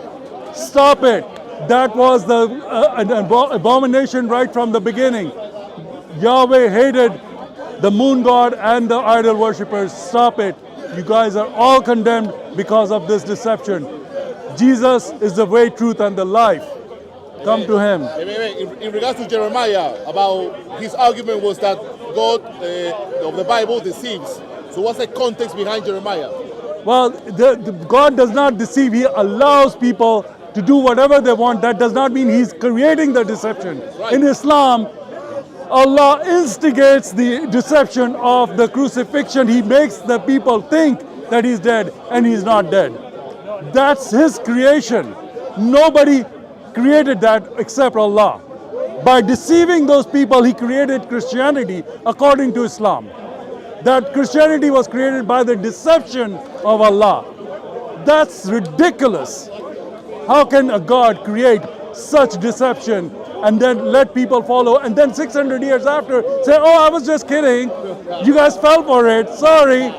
Speaker 3: Stop it. That was an abomination right from the beginning. Yahweh hated the moon god and the idol worshippers. Stop it. You guys are all condemned because of this deception. Jesus is the way, truth, and the life. Come to him.
Speaker 1: In regards to Jeremiah, about his argument was that God of the Bible deceives. So what's the context behind Jeremiah?
Speaker 3: Well, God does not deceive. He allows people to do whatever they want. That does not mean he's creating the deception.
Speaker 1: Right.
Speaker 3: In Islam, Allah instigates the deception of the crucifixion. He makes the people think that he's dead and he's not dead. That's his creation. Nobody created that except Allah. By deceiving those people, he created Christianity according to Islam. That Christianity was created by the deception of Allah. That's ridiculous. How can a God create such deception and then let people follow, and then 600 years after say, oh, I was just kidding. You guys fell for it. Sorry.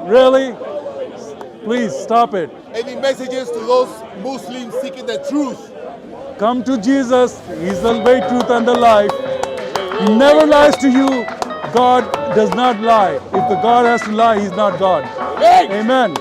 Speaker 3: Really? Please stop it.
Speaker 1: Any messages to those Muslims seeking the truth?
Speaker 3: Come to Jesus. He's the way, truth, and the life. He never lies to you. God does not lie. If the God has to lie, he's not God. Amen.